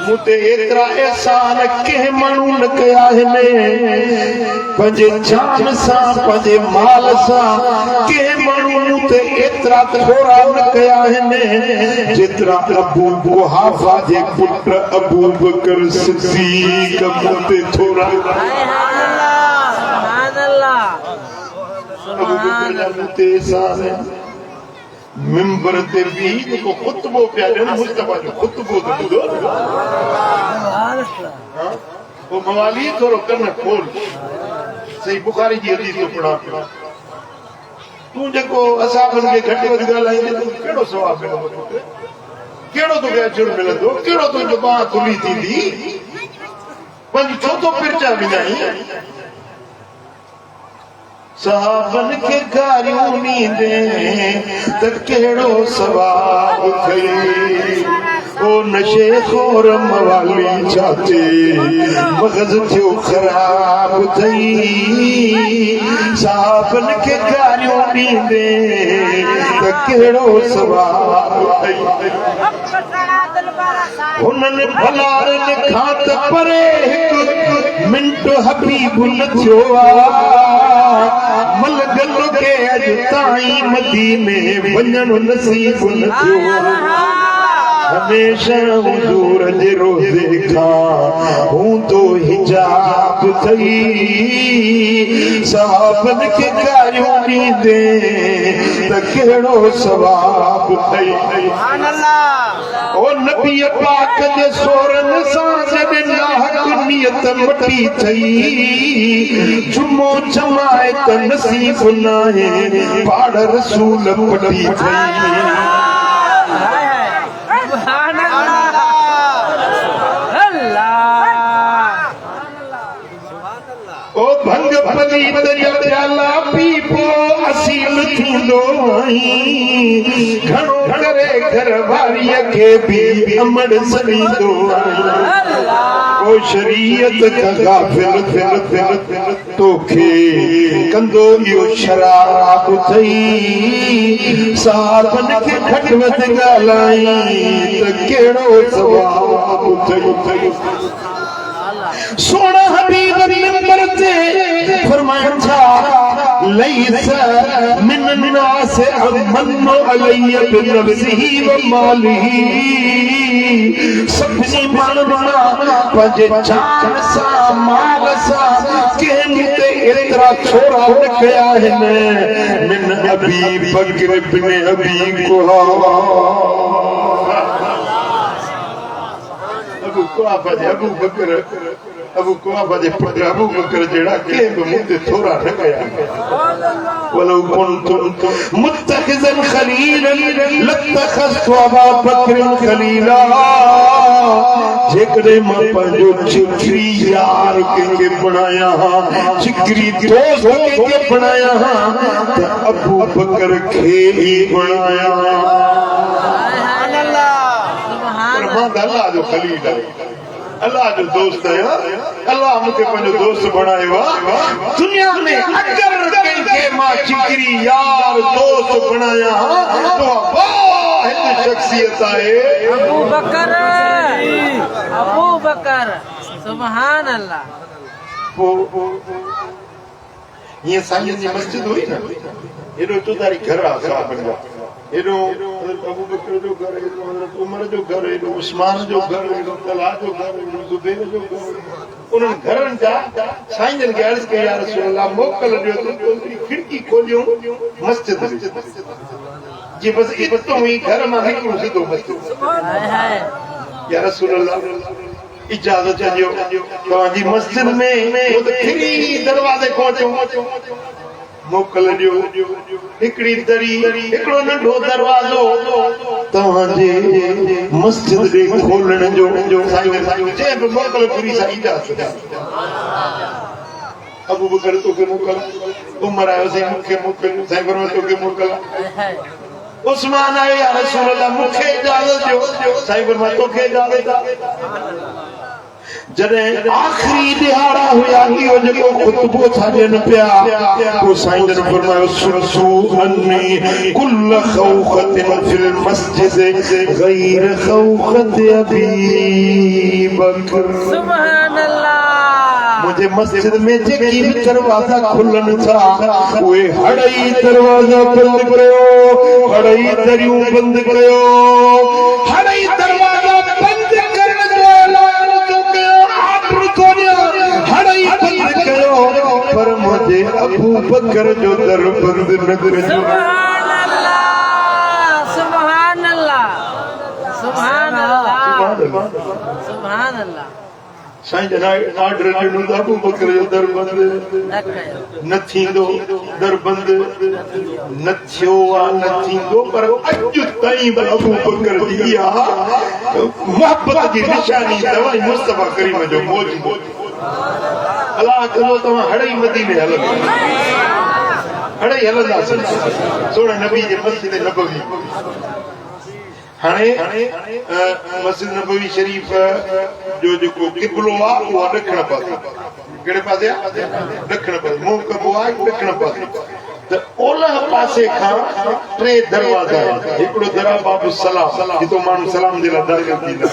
मुते एतरा एहसान के मानू न कया है ने पंजे जान सा पंजे माल सा के मानू मुते एतरा थोड़ा न कया है ने जितना अबू कुहाफा जे पुत्र अबू बकर सिद्दीक मुते थोड़ा मिंबर ते भी को खुतबो पिया ॾियण मुस्तफा जो खुतबो तो ॿुधो वो मवाली थोरो कन खोल सही बुखारी जी हदीस तो पढ़ा तू जेको असाबन के घटि वधि ॻाल्हाईंदे तू कहिड़ो सवाब मिलंदो कहिड़ो तोखे अजर मिलंदो कहिड़ो तुंहिंजो बांह थुली थींदी पंज छो तो पिरचा विञाई सहाबन के गारियों नींदे त केड़ो सवाब थई ओ नशे खोर मवाली चाचे मगज थियो खराब थई सहाबन के गारियों नींदे त केड़ो सवाब थई उन्हनि भलारनि खां त परे हिकु मिंट हबीब न थियो मलगल के अज ताईं मदीने वञण नसीब न थियो हमेशा हुजूर जे रोज़े खां हूंदो हिजाब थई सहाबन के गारियूं ॾींदे त कहिड़ो सवाब थई सुभान अल्लाह ओ नबी पाक जे सोरन सां जॾहिं नाहक नियत मटी थई जुमो जमाए त नसीब नाहे पाड़ रसूल पटी थई ओ भंग पली दरिया प्याला पी पो असील थींदो आई घणो करे घर वारीअ खे बि अमड़ सड़ींदो आई ओ शरीयत का गाफिल फिल तोखे कंदो इहो शराब थई साबन खे खटवत ॻाल्हाई त कहिड़ो सवाब थई सोना हबीब मिंबर ते फरमाया था लैस मिन नास अमन अलैय बिनफ्सिही व मालिही सभिनी माण्हुनि पंहिंजे जान सां माल सां कंहिं ते एतिरा छोरा न कया आहिनि मिन अबी बकर बिन अबी कुहाफा अबू कुहाफा जे पुत्र अबू बकर जहिड़ा कंहिं बि मूं ते थोरा न कया वलो कुंतुम मुत्तखिज़न खलीलन लत्तखज़्तु अबा बकर खलीला जेकॾहिं मां पंहिंजो जिगरी यार कंहिंखे बणाया हा जिगरी दोस्त कंहिंखे बणाया हा त अबू बकर खे ई बणाया मां अल्लाह जो खलील आहियां अल्लाह जो दोस्त आहियां अल्लाह मूंखे पंहिंजो दोस्त बणायो आहे दुनिया में अगर कंहिंखे मां जिगरी यार दोस्त बणाया तो वाह हिन शख्सियत आहे अबू बकर सुभान अल्लाह ये साईं जी मस्जिद हुई न एॾो चौधारी घर आहे साहबनि जा एॾो अबू बकर जो घर एॾो हज़रत उमर जो घर एॾो उस्मान जो घर एॾो तलहा जो घर एॾो ज़ुबैर जो घर उन्हनि घरनि जा साईं जन खे अर्ज़ कई या रसूल अल्लाह मोकल ॾियो त खिड़की खोलियूं मस्जिद जी बसि एतिरो ई घर मां निकिरूं सिधो मस्जिद या रसूल अल्लाह इजाज़त ॾियो तव्हांजी मस्जिद में खिड़ी दरवाज़े खां अचूं मोकल ॾियो हिकिड़ी दरी हिकिड़ो नंढो दरवाज़ो तव्हांजे मस्जिद ॾे खोलण जो जंहिं बि मोकल पूरी सां इजाज़त अबू बकर तोखे मोकल उमर आयो साईं मूंखे मोकल साईं फरमायो तोखे मोकल उस्मान आयो या रसूल अल्लाह मूंखे इजाज़त ॾियो साईं फरमायो तोखे इजाज़त जॾहिं आख़िरी दिहाड़ा हुया इहो जेको ख़ुतबो था ॾियनि पिया पोइ साईं जन फरमायो सुरसू अन्नी कुल खौखतिन फिल मस्जिद गैर खौखत अबी बकर सुभान अल्लाह मुझे मस्जिद में जेकी भी दरवाजा खुलनि था उहे हड़ई दरवाजा बंद कयो हड़ई दरियूं बंद कयो हड़ई दरवाजा बंद करण जो ऐलान हड़ई बंद कयो पर मुझे अबू बकर जो दर बंद न कयो सुभान अल्लाह सुभान अल्लाह सुभान अल्लाह सुभान अल्लाह साईं जन ऑर्डर ॾिनो त अबू बकर जो दर बंद न थींदो दर बंद न थियो आहे न थींदो पर अॼु ताईं बि अबू बकर जी इहा मोहबत जी निशानी अथव मुस्तफा करीम जो मौजूदु अलाह कंदो तव्हां हड़ई मदीने हलंदा हड़ई हलंदासीं सोणे नबी जे मस्जिद नबवी हाणे मस्जिद नबवी शरीफ जो जेको क़िबलो आहे उहा ॾखण पासे कहिड़े पासे आहे ॾखण पासे मुंहुं कबो आहे ॾखण पासे त ओलह पासे खां टे दरवाज़ा आहिनि हिकिड़ो दर बाबु सलाम जितो माण्हू सलाम जे लाइ दरगह थींदा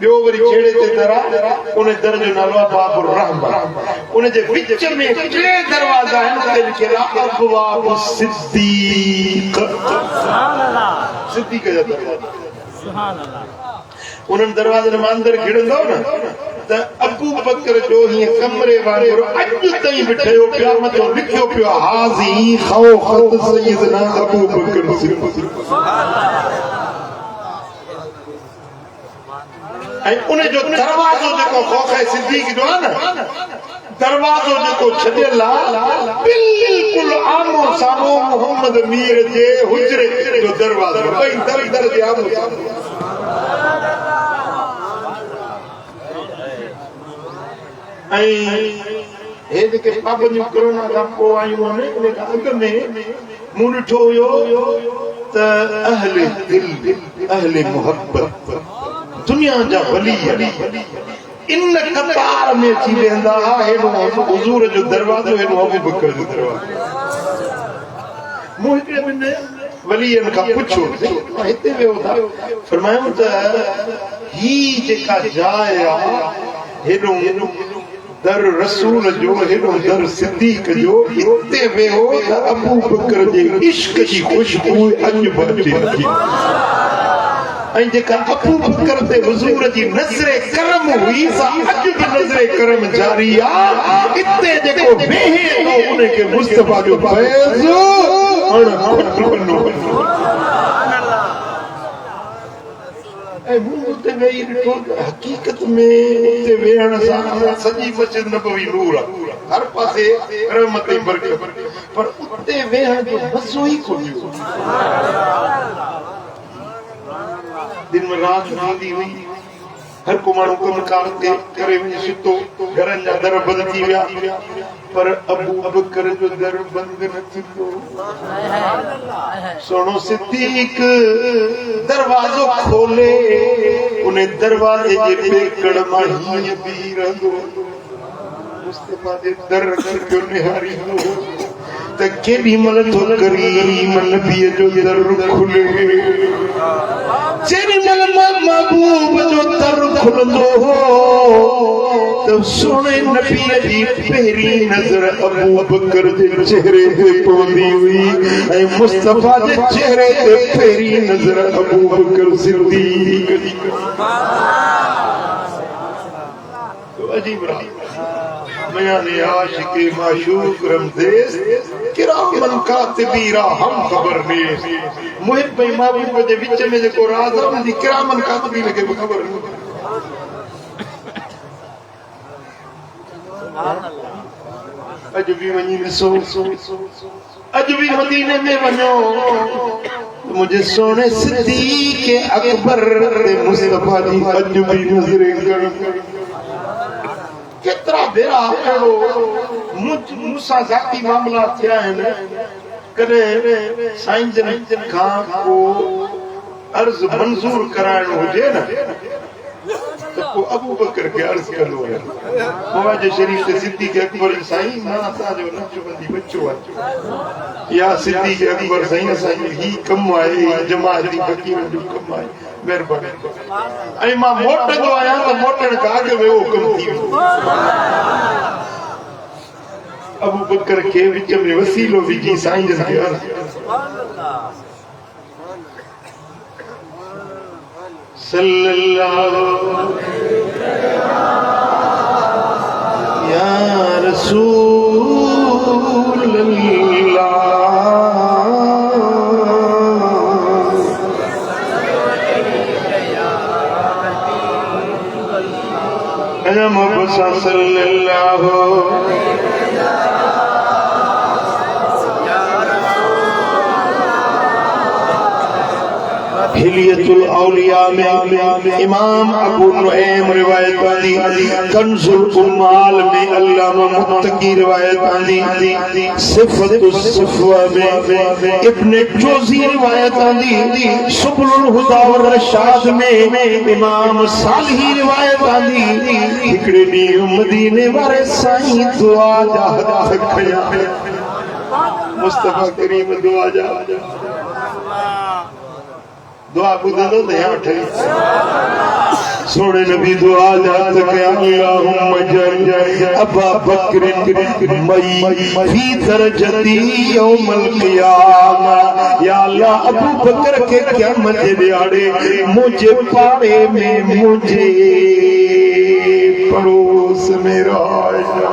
ॿियो वरी छेड़े ते दर आहे उन दर जो नालो आहे बाबुर रहम उन जे विच में टे दरवाज़ा आहिनि उते लिखियल आहे अबवाब सिद्दीक़ सुभान अल्लाह सिद्दीक़ जा दरवाज़ा सुभान अल्लाह उन्हनि दरवाज़नि मां अंदरि घिड़ंदो न त अबू बकर जो हीअं कमरे वांगुरु अॼु ताईं बि ठहियो पियो मथो लिखियो पियो हाज़ी खौखत सय्यदना अबू बकर सिद्दीक़ ऐं उन जो दरवाज़ो जेको खौफ़ सिद्दीक़ जो आहे न दरवाज़ो जेको छॾियल आहे बिल्कुलु आमो साम्हूं मोहम्मद मीर जे हुजरे जो दरवाज़ो ॿई दर दर जे आमो साम्हूं ऐं हे जेके पाबंदियूं कोरोना खां पोइ आयूं आहिनि इन खां अॻु में मूं ॾिठो हुयो त अहले दिल अहले मोहब्बत दुनिया जा वली इन कतार में थी वेंदा हेॾो हुज़ूर जो दरवाज़ो हेॾो अबू बकर जो दरवाज़ो मूं हिकिड़े ॿिनि वलीअनि खां पुछो हिते वियो था फरमायूं त ही जेका जाइ आहे हेॾो दर रसूल जो हेॾो दर सिद्दीक़ जो हिते वियो त अबू बकर जे इश्क जी ख़ुशबू अॼु बि अचे नथी ऐं जेका अबू बकर ते हुज़ूर जी नज़रे करम हुई सा अॼु बि नज़रे करम जारी आहे हिते जेको वेहे थो उनखे मुस्तफ़ा जो फैज़ हकीकत में उते वेहण सां सॼी मस्जिद नबवी नूर आहे हर पासे रहमत ऐं बरकत पर उते वेहण जो मज़ो ई कोन्हे दिन में रात नींदी हुई हर को माण्हू कमकार करे वञे सुतो घरनि जा दर बंदि थी विया पर अबू बकर जो दर बंदि न थींदो सोनो सिद्दीक़ दरवाज़ो खोले उन दरवाज़े जे पेकड़ मां हीअं बीह रहंदो मुस्तफ़ा जे दर जो निहारींदो त केॾी महिल तो करीम नबीअ जो दर खुले जेॾी महिल महबूब जो दर खुलंदो हो त सोने नबीअ जी पहिरीं नज़र अबू बकर जे चेहरे ते पवंदी हुई ऐं मुस्तफ़ा जे चेहरे ते पहिरीं नज़र अबू बकर सिद्दीक़ जी अजीब रहा मैंने आशिक़े माशूक़ रमज़ेस किरामन कातिबीरा हम ख़बर ने मुहिब ऐं महबूब जे विच में जेको राज़ आहे उनजी किरामन कातिबीन खे बि ख़बर न अॼु बि वञी ॾिसो अॼु बि मदीने में वञो मुंहिंजे सोने सिद्दीक़ अकबर ते मुस्तफ़ा जी अॼु बि नज़रे करम केतिरा भेरा अहिड़ो मूंसां ज़ाती मामला थिया आहिनि कॾहिं साईं जन खां को अर्ज़ मंज़ूर कराइणो हुजे न त पोइ अबू बकर खे अर्ज़ कंदो आहे मवाज शरीफ़ ते सिद्दीक़ अकबर साईं मां असांजो नक्शबंदी बच्चो आहे या सिद्दीक़ अकबर साईं असांजो ही कमु आहे जमाअती फ़क़ीरनि जो कमु आहे महिरबानी ऐं मां मोटंदो आहियां त मोटण खां अॻु में उहो कमु थी वेंदो अबू बकर खे विच में वसीलो विझी साईं जन खे अर्ज़ सल्लल्लाहु या रसूल अल्लाह या मोहब्बत सल्लल्लाहु हिलियतुल औलिया में इमाम अबू नुऐम रिवायत आंदी कंजुल उम्माल में अल्लामा मुत्तकी रिवायत आंदी सिफतुस सफवा में इब्न जोजी रिवायत आंदी सुबुलुल हुदा व रशाद में इमाम सालिही रिवायत आंदी हिकड़े ॾींहुं मदीने वारे साईं दुआ जा हथ खया मुस्तफा करीम दुआ जा दुआ ॿुधंदो त या ठही सोने नबी दुआ जात के अल्लाहुम्मा जल अबा बकर मई फी दरजती यौमल क़ियामा या अल्लाह अबू बकर के क़यामत जे ॾियारे मुझे पाड़े में मुझे पड़ोस में राजा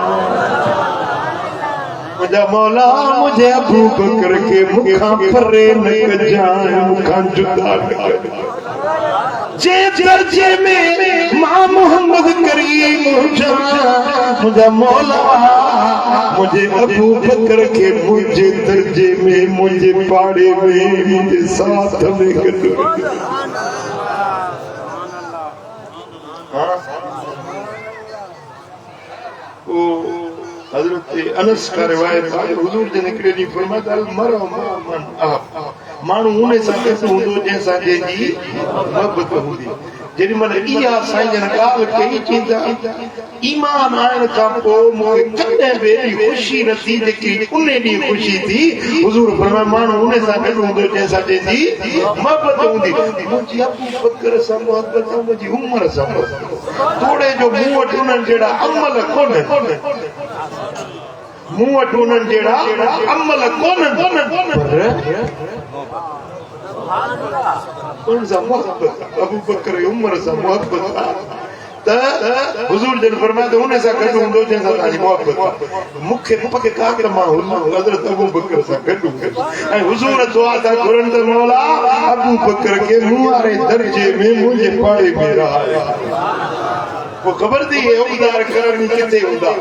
मुझा मौला मुझे अबू बकर के मुखा परे न जाए मुखा जुदा न जे दर्जे में मां मोहम्मद करीम मुझा मौला मुझे अबू बकर के मुझे दर्जे में मुझे पाड़े में मुझे साथ में गॾु हजरत अनस का रिवायत है हुजूर ने निकरे फरमाया अल मरा मन माण्हू उन सां गॾु हूंदो जंहिंसां जंहिंजी मोहबत हूंदी जेॾी महिल इहा साईं जन ॻाल्हि कई चईंदा ईमान आणण खां पोइ मूंखे कॾहिं बि अहिड़ी ख़ुशी न थी जेकी उन ॾींहुं ख़ुशी थी हुजूर फरमाया माण्हू उन सां गॾु हूंदो जंहिंसां जंहिंजी मोहबत हूंदी मुंहिंजी अबू बकर सां मोहबत मुंहिंजी उमिरि सां थोरे जो मूं वटि उन्हनि जहिड़ा अमल कोन्हनि मूं वटि उन्हनि जहिड़ा अमल कोन्हनि उन सां मोहबत अबू बकर उमिरि सां मोहबत त हुजूर जन फरमाया त उन सां गॾु हूंदो जंहिंसां तव्हांजी मोहबत मूंखे पक्का त मां हज़रत अबू बकर सां गॾु ऐं हुजूर दुआ था घुरनि त मौला अबू बकर खे मूं वारे दर्जे में मुंहिंजे पाड़े में रहाया वो खबर थी है उदार करनी किथे हूंदा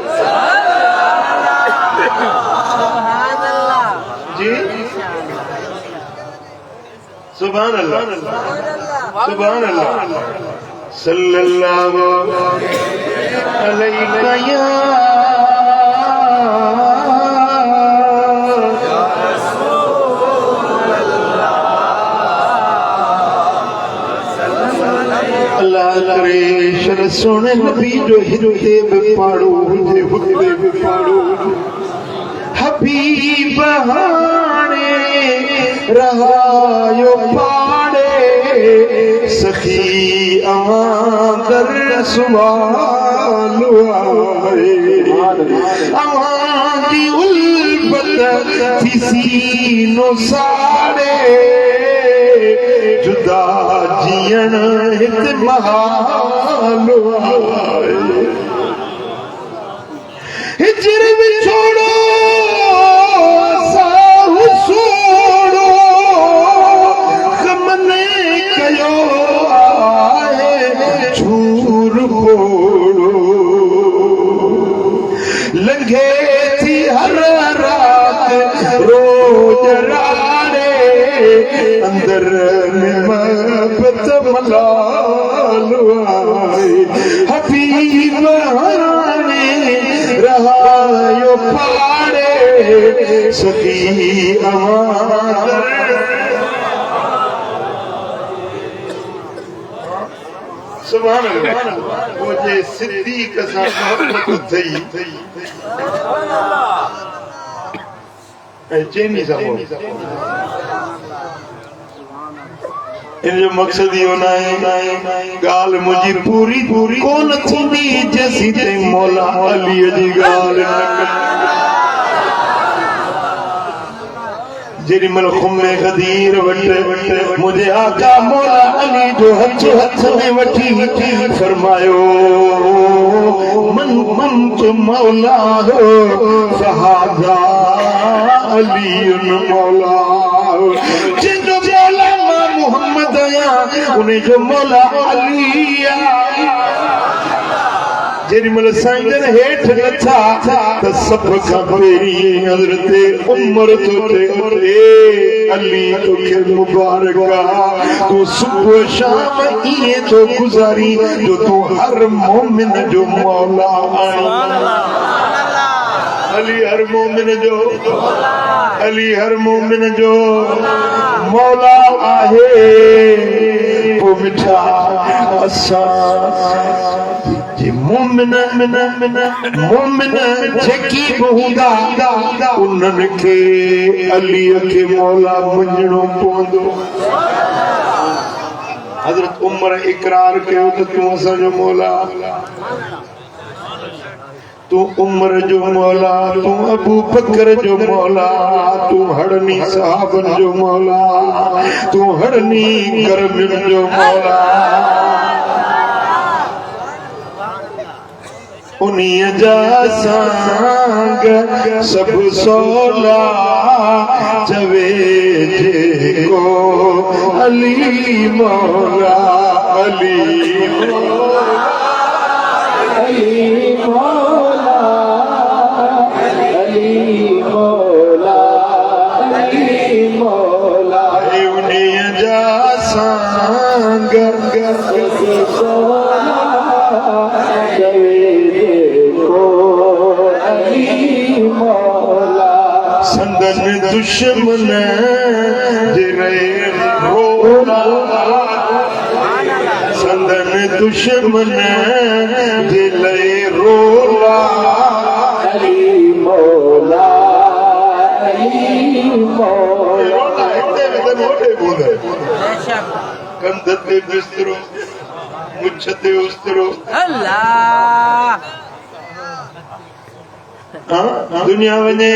जी सुभान अल्लाह सुभान अल्लाह सल्लल्लाहु अलैहि या अल्लाह करे शर सोने नबी जो हिते भी पाड़ो हुजे हुते भी पाड़ो हबीब हाणे रहायो पाड़े सखी अवां दर सुवाल आए अवां दी उल्फत थी सीनो साड़े जुदा जियण हित महाल आए हिजर भी छोड़ो साहु सोड़ो गमने कयो आए छूर पोड़ो लंघे थी हर रात रोज राड़े अंदर में महबत मलाल आए हबीब हाणे रहायो पाड़े सखी अवां सुभान अल्लाह वो जे सिद्दीक सां मोहब्बत थई ऐं चेनी सां इन जो मकसद इहो न आहे ॻाल्हि मुंहिंजी पूरी पूरी कोन थींदी जेसीं ताईं मौला अलीअ जी ॻाल्हि न जेॾी महिल खुमे ग़दीर वटि मुंहिंजे आका मौला अली जो हथ में वठी फरमायो मन मन तो मौला हो फहादा अली मौला जिंदो मौला मोहम्मद आया उन्हें जो मौला अली जेॾी महिल साईं जन हेठि लथा त सभ खां पहिरीं हज़रत उमर तो थे अली तोखे मुबारक तूं सुबुह शाम ईअं थो गुज़ारी जो तूं हर मोमिन जो मौला आहीं अली हर मोमिन जो अली हर मोमिन जो मौला आहे पोइ मिठा असां मोमिन मोमिन जेकी बि हूंदा उन्हनि खे अलीअ खे मौला मञणो पवंदो हज़रत उमर इकरार कयो त तूं असांजो मौला तू उमर जो मौला तू अबू बकर जो मौला तू हड़नी साहबन जो मौला तू हड़नी करमिन जो मौला उन्हीं जा सांग सब सोला जवे जेको अली मौला अली मौला अली मौला अली मौला अली मौला उन्हीं जा सांग सब सोला जवे संदन दुश्मन जिरे रोला संदन दुश्मन दिले रोला अली मौला अली मौला रोला इतने में मोटे बोले बेशक कंधते बिस्तरो मुच्छते उस्तरो अल्लाह दुनिया वने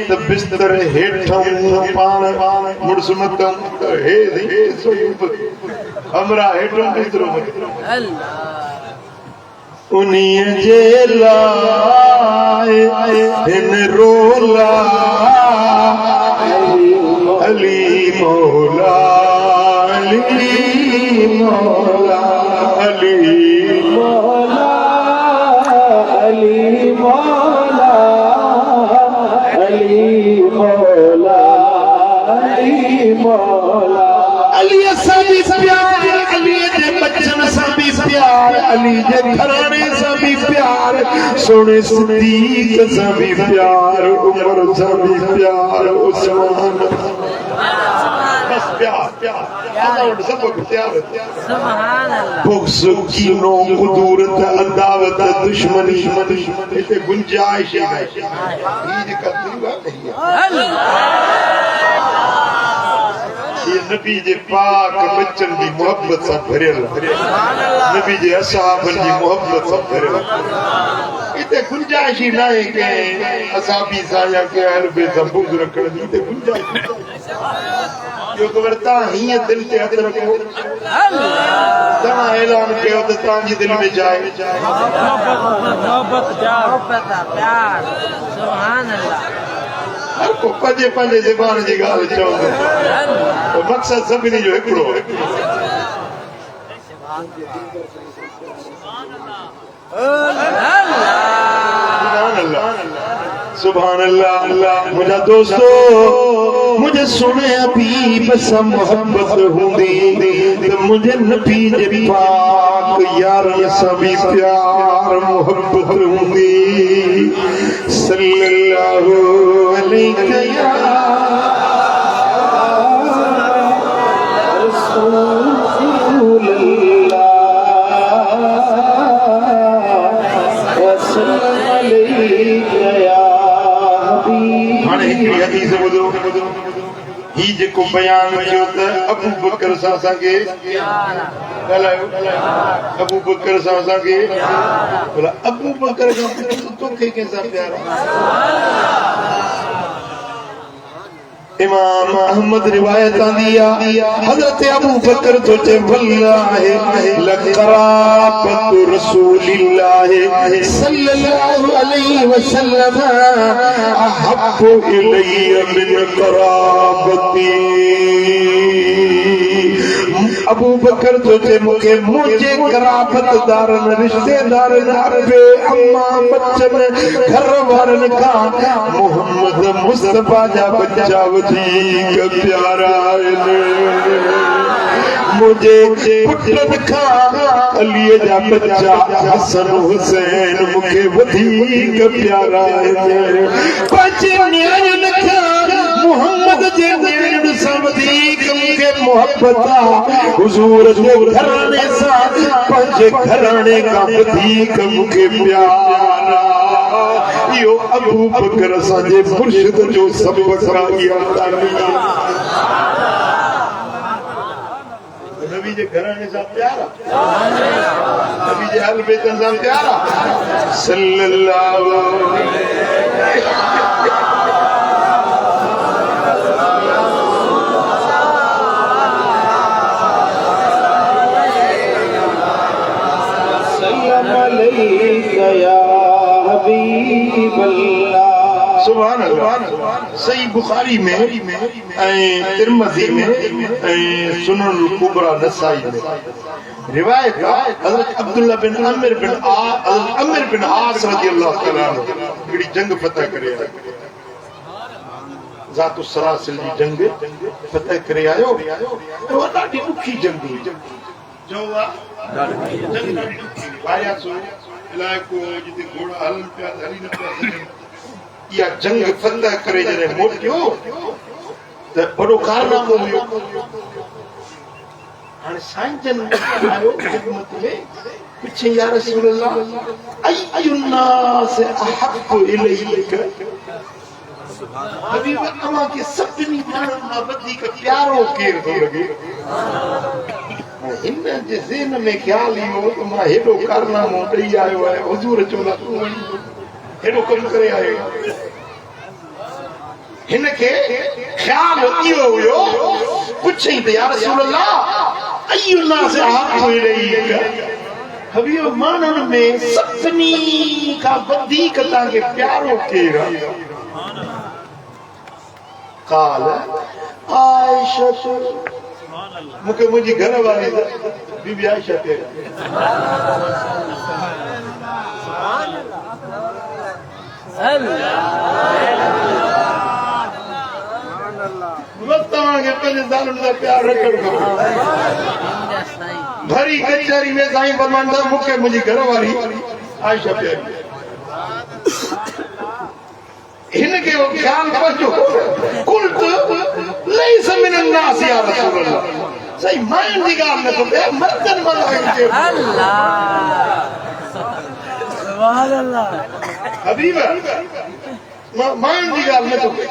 त बिस्तर हेठम पाण मुड़स मतम हे सो हमरा हेठम बिस्तरो अल्लाह उन्हीं जे लाए हिन रोला अली मौला अली मौला अली मौला अली मौला अली मौला अली मौला अली सा भी प्यार अली जे बच्चन सा भी प्यार अली जे घराने सा भी प्यार सोने सिद्दीक सा भी प्यार उमर सा भी प्यार उस्मान बस प्यार प्यार अल्लाह सब प्यार सुभान अल्लाह बुग़्ज़ कीनो कुदूरत अदावत दुश्मनी इते गुंजाइश ही नहीं ये कतरीबा नहीं है अल्लाह ये नबी जे पाक बच्चन की मोहब्बत से भरियल नबी जे असहाबन की मोहब्बत से भरियल इते गुंजाइश ही नहीं के असहाबी सा या के अहल बे बुग़्ज़ रखण दी इते गुंजाइश यो कवरता ही दिल ते हथ रखो अल्लाह ता ऐलान कयो त तांजी दिल में जाए मोहब्बत प्यार सुभान अल्लाह हर को पंजे पंजे ज़बान जी गाल चवंदो तो मकसद सभिनी जो हिकिड़ो सुभान अल्लाह मुझा दोस्तों मुझे सुने हबीब सा मोहब्बत हुंदी तो मुझे नबी जे पाक यारन सा भी प्यार मोहब्बत हुंदी सल्लल्लाहु अलैहि या ही जेको बयान कयो त अबू बकर सां असांखे ॻाल्हायो अबू बकर सां असांखे भला अबू बकर खां तोखे कंहिंसां प्यार इमाम अहमद रिवायत आंदी आहे हज़रत अबू बकर तो चे वल्लाहि लक़राबत रसूलिल्लाह सल्लल्लाहु अलैहि वसल्लम अहब्बु इलैया मिन क़राबती अबू बकर तो चे मुझे क़राबतदारन रिश्तेदारन पे अम्मा बच्चन घर वारन का मोहम्मद मुस्तफा जा बच्चा वधीक प्यारा आहिनि मुझे पुटन खां अलीअ जा बच्चा हसन हुसैन मूंखे वधीक प्यारा आहिनि पंहिंजे न्याणियुनि खां मोहम्मद जे न्याणियुनि सां वधीक मूंखे मोहब्बत आहे हुज़ूर जे घराणे सां पंहिंजे घराणे खां वधीक मूंखे प्यार आहे इहो अबू बकर असांजे मुर्शिद जो सबक़ आहे नबी जे घराणे सां प्यार नबी जे अहल बैत सां प्यार सल्लल्लाहु अलैका या हबीब अल्लाह सुभान अल्लाह सही बुखारी में तिरमिज़ी में सुनन कुबरा नसाई में रिवायत है हजरत अब्दुल्ला बिन आमिर बिन आस रज़ियल्लाहु तआला अन्हु बड़ी जंग फतह करे ज़ातुस सरासिल जी जंग फतह करे आयो तो ॾाढी ॾुखी जंग हुई जो जंग ॾाढी ॾुखी आया सो इलाही को जिते घोड़ा हलन पिया हली न पिया सघनि या जंग फतह करे जॾहिं मोटियो त वॾो कारनामो हुयो हाणे साईं जन आयो खिदमत में पुछे या रसूल अल्लाह अय्युन्नास अहब्बु इलैक हबीब अमा के सभिनी माण्हुनि मां वधीक प्यारो केरु थो लॻे हिन जे ज़हन में ख्याल इहो त मां हेॾो कारनामो ॾेई आयो आहियां हुजूर चवंदा तूं वञी हेॾो कमु करे आयो हिन खे ख्याल इहो हुयो पुछई त या रसूल अल्लाह अय्युन्नास अहब्बु इलैक हबीब माण्हुनि में सभिनी खां वधीक तव्हांखे प्यारो केरु आहे काल आयशा मूंखे मुंहिंजी घर वारी बीबी आयशा पे तव्हांखे पंहिंजे ज़ालुनि सां प्यार रखणु खपे भरी कचहरी में साईं फरमाईंदा मूंखे मुंहिंजी घर वारी आयशा पे हिनखे वो ख्याल पंहिंजो कुल्त लैस मिनन नास या रसूल अल्लाह सही माइन जी ॻाल्हि नथो थिए मर्दनि मलाइके अल्लाह सुभान अल्लाह हबीब माइन जी ॻाल्हि नथो थिए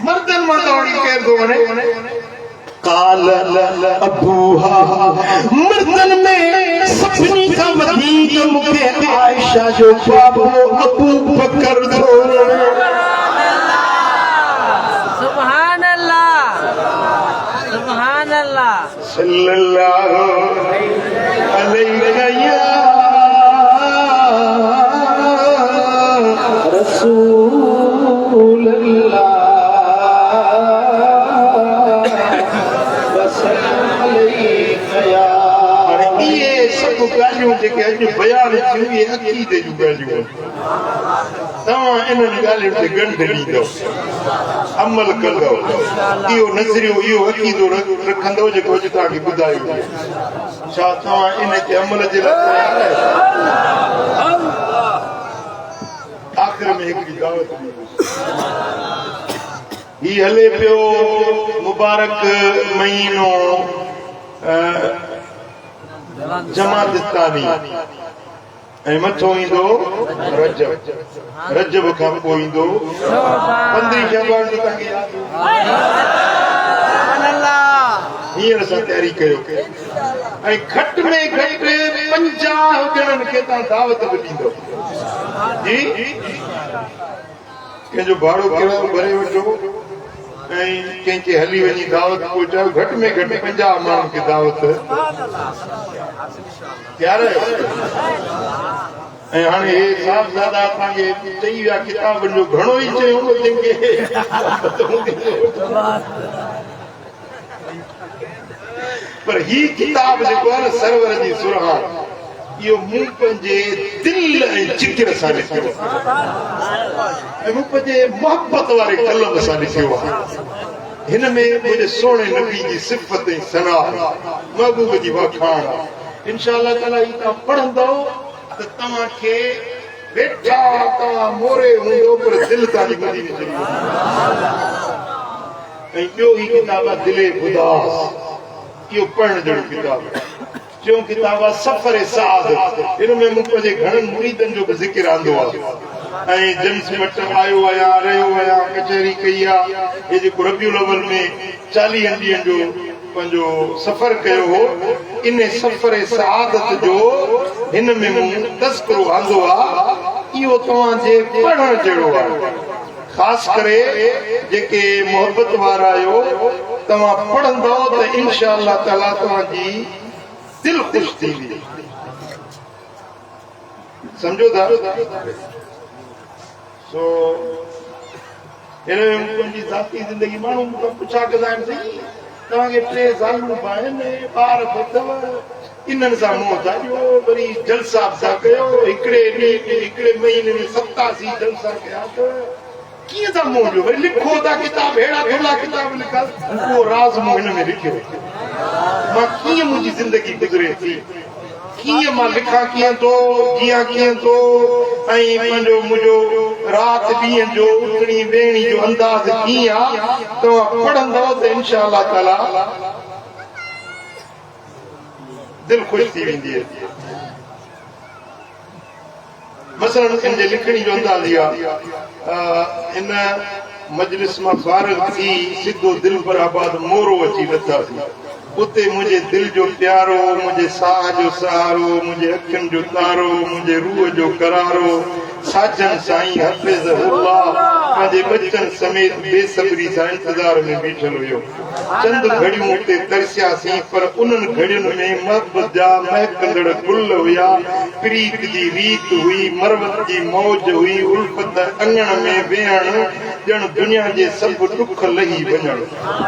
मर्दनि मां दौड़ी केरु थो वञे काल अबूहा मर्दन में सभिनी खां वधीक मूंखे आयशा जो बाबो अबू बकर थो सुभान अल्लाह सुभान अल्लाह सल्लल्लाहु अलैहि या रसूल अल्लाह जेके अॼु बयान थियूं इहे अक़ीदे जूं ॻाल्हियूं तव्हां इन्हनि ॻाल्हियुनि ते गंढ ॾींदव अमल कंदव इहो नज़रियो इहो अक़ीदो रखंदव जेको अॼु तव्हांखे ॿुधायो छा तव्हां इन ते अमल जे लाइ तयार आहियो आख़िर में हिकिड़ी दावत ही हले पियो मुबारक महीनो जमातस्तानी ऐं मथो ईंदो रजब खां पोइ ईंदो 15 शअबान जो तव्हांखे यादि हींअर असां तयारी कयो ऐं घटि में घटि 50 ॼणनि खे तव्हां दावत बि ॾींदव जी कंहिंजो भाड़ो किरायो भरे वठो ऐं कंहिंखे हली वञी दावत पहुचायो घटि में घटि 50 माण्हुनि खे दावत तयार ऐं हाणे हे साहिबज़ादा असांखे चई विया किताबनि जो घणो ई चयूं पर ही किताब जेको आहे न सरवर जी सुरहान इहो मूं पंहिंजे दिल ऐं जिगर सां लिखियो ऐं मूं पंहिंजे मोहबत वारे कलम सां लिखियो आहे हिन में मुंहिंजे सोणे नबी जी सिफ़त ऐं सना महबूब जी वखाण इंशाअल्लाह ताला ही तव्हां पढ़ंदव त तव्हांखे वेठा तव्हां मोरे हूंदो पर दिलि तव्हांजी मदीने चली ऐं ॿियो ही किताब आहे दिले बुदास इहो पढ़ण जहिड़ो किताब टियों किताब आहे सफ़र साद हिन में मूं पंहिंजे घणनि मुरीदनि जो बि ज़िक्र आंदो आहे ऐं जम्स मट आयो आहियां रहियो आहियां कचहरी कई आहे हे जेको रबिउल अव्वल में 40 ॾींहंनि जो पंहिंजो सफ़र कयो हो इन सफ़र सआदत जो हिन में मूं तज़किरो आंदो आहे इहो तव्हांजे पढ़ण जहिड़ो आहे ख़ासि करे जेके मोहबत वारा आहियो तव्हां पढ़ंदव त इंशाअल्लाह ताला तव्हांजी दिल ख़ुशि थींदी सम्झो था सो हिन में मुंहिंजी ज़ाती ज़िंदगी माण्हू मूंखां पुछा कंदा आहिनि साईं तव्हांखे 3 सालूं आहिनि ॿार अथव इन्हनि सां मुंहुं था ॾियो वरी जलसा था कयो हिकिड़े महीने में 87 जलसा कया अथव कीअं था मुंहुं ॾियो वरी लिखो था किताब अहिड़ा थोरा किताब लिखा उहो राज़ मूं हिन में लिखियो मां कीअं मुंहिंजी ज़िंदगी गुज़रे थी कीअं मां लिखां कीअं थो जियां कीअं थो ऐं पंहिंजो मुंहिंजो राति ॾींहं जो उथणी वेहणी जो अंदाज़ कीअं आहे तव्हां पढ़ंदव त इंशा अल्लाह ताला दिलि ख़ुशि थी वेंदी आहे। मसलन इन जे लिखणी जो अंदाज़ इहा इन मजलिस मां फारिग थी सिधो दिलबराबाद मोरो अची लथासीं। उते मुंहिंजे दिल जो प्यारो, मुंहिंजे साह जो सहारो, मुंहिंजे अखियुनि जो तारो, मुंहिंजे रूह जो करारो साजन साईं हफ़िज़हुल्लाह पंहिंजे बचन समेत बेसब्री सां इंतज़ार में बीठल हुयो। चंद घड़ियूं उते तरसियासीं पर उन्हनि घड़ियुनि में मोहबत जा महकंदड़ गुल हुया, प्रीत जी रीत हुई, मरवत जी मौज हुई, उल्फत अंगण में वेहण ॼण दुनिया जे सभु ॾुख लही वञण।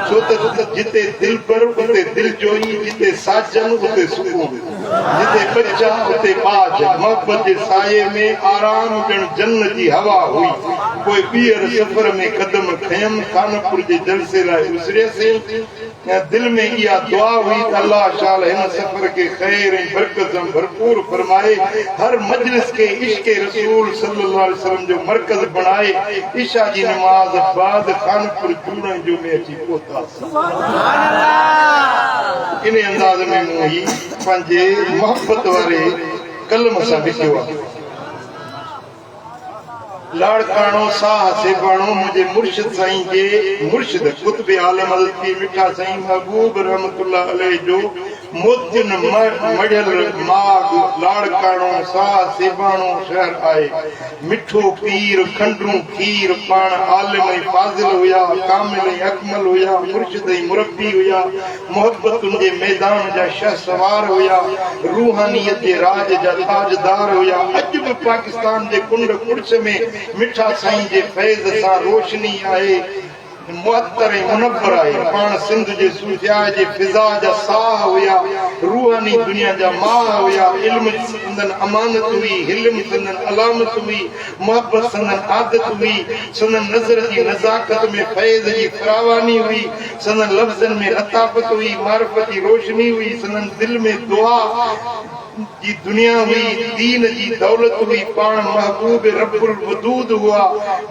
छो त जिते दिल पर उते दिल जोई, जिते साजन उते सुकून, जिते बच्चा उते बाज। मोहब्बत जे साये में आराम ॼण जन्नत जी हवा हुई। कोई ॿीहर सफ़र में कदम खयमि, कानपुर जे जलसे लाइ गुज़रियसि। दिल में इहा दुआ हुई त अल्लाह शाल हिन सफ़र खे ख़ैर ऐं बरकत सां भरपूर फरमाए, हर मजलिस के इश्क़ रसूल सल्लल्लाहु अलैहि वसल्लम जो मरकज़ बणाए। इशा जी नमाज़ बाद कानपुर जूड़ण जो में अची पहुतासीं। इन अंदाज़ में मूं ही पंहिंजे मोहब्बत वारे कलम सां लिखियो आहे। लाड़काणो साह सेबाणो मुझे मुर्शिद साईं जे मुर्शिद कुतुब आलम हज़रत पीर मिठा साईं महबूब रहमतुल्लाह अलैह जो मोतियुन मढ़ियल माग लाड़काणो साह सेबाणो शहर आए। मिठो पीर खंडरू खीर पाण आलिम ऐं फाज़िल हुया, कामिल ऐं अकमल हुया, मुर्शिद ऐं मुरब्बी हुया, मोहब्बतुनि जे मैदान जा शहसवार हुया, रूहानियत जे राज जा ताजदार हुया। अॼु बि पाकिस्तान जे कुंड कुर्छ में मिठा साईं जे फैज़ सां रोशनी आहे, मुअत्तर ऐं मुनव्वर आहे। पाण सिंध जे सूफिया जे फिज़ा जा साह हुया, रूहानी दुनिया जा माह हुया। इल्म संदन अमानत हुई, हिल्म संदन अलामत हुई, मोहब्बत संदन आदत हुई, संदन नज़र जी नज़ाकत में फैज़ जी फरावानी हुई, संदन लफ्ज़नि में लताफ़त हुई, मारिफत जी रोशनी हुई, संदन दिल में दुआ जी दुनिया हुई, दीन जी दौलत हुई। पाण महबूब रब्बुल वदूद हुआ,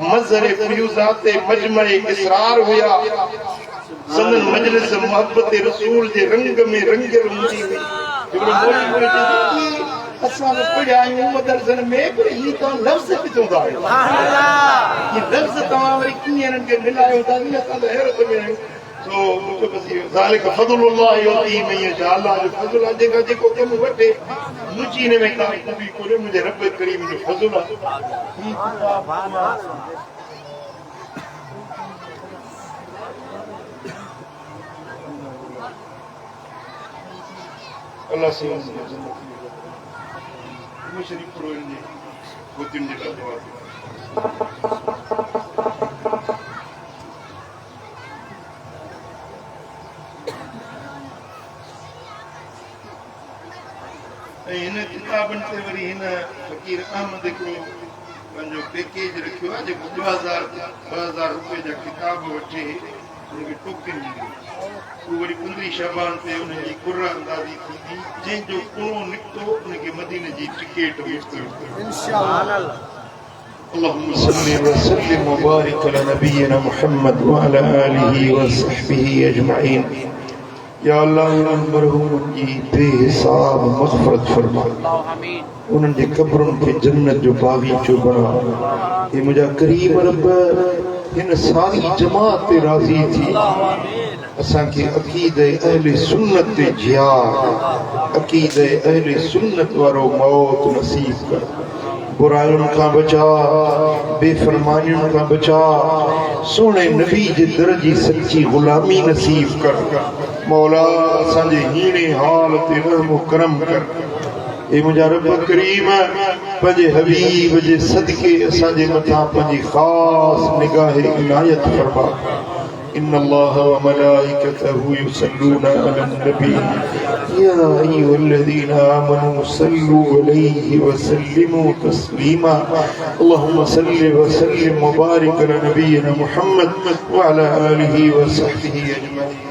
मज़हर फ़यूज़ात मजमए इसरार हुया। संदन मजलिस मोहब्बत रसूल जे रंग में रंगियल हूंदी हुई। असां पढ़िया आहियूं मदरसनि में, पर ही तव्हां लफ़्ज़ किथां था आहियो? ही लफ़्ज़ तव्हां वरी कीअं हिननि खे मिलायो था? असां त हैरत में आहियूं। ज़ालिक फ़ज़्लुल्लाह युती मन यशा। अल्लाह जो फज़ल आहे, जेका जेको कमु वठे। मुंहिंजी हिन में का ख़ूबी कोन्हे, मुंहिंजे रब करीम जो फज़ल आहे। अल्लाह से शरीफ पढ़ो इनजे गोतियुनि जे लाइ दुआ ऐं हिन किताबनि ते वरी हिन फ़कीर अहमद हिकिड़ो पंहिंजो पैकेज रखियो आहे, जेको 2000 रुपए जा किताब वठे उनखे टोकन ॾींदो। उहो वरी 15 शबान ते उनजी कुर्र अंदाज़ी थींदी। जंहिंजो कुणो निकितो उनखे मदीने जी टिकेट इंशाअल्लाह। اللهم صل وسلم وبارك على نبينا محمد وعلى آله وصحبه أجمعين। या अल्लाह मरहूमन जी बेहिसाब मग़फ़िरत फरमा, उन्हनि जे क़ब्रुनि खे जन्नत जो बाग़ीचो बणा। हे मुंहिंजा करीम रब, हिन सारी जमात ते राज़ी थी। असांखे अक़ीदे अहले सुन्नत ते जियार, अक़ीदे अहले सुन्नत वारो मौत नसीब कर। बुराइयुनि खां बचा, बेफ़रमानियुनि खां बचा, सोने नबी जे दर जी सच्ची ग़ुलामी नसीब कर। मौला असांजे हीणे हाल ते रहम करम कर। ए मुंहिंजा रब करीम, पंहिंजे हबीब जे सदके असांजे मथां पंहिंजी ख़ासि निगाह इनायत फरमा। إن الله وملائكته يصلون على النبي يا أيها الذين آمنوا صلوا عليه وسلموا تسليما اللهم صل وسلم وبارك على نبينا محمد وعلى آله وصحبه أجمعين.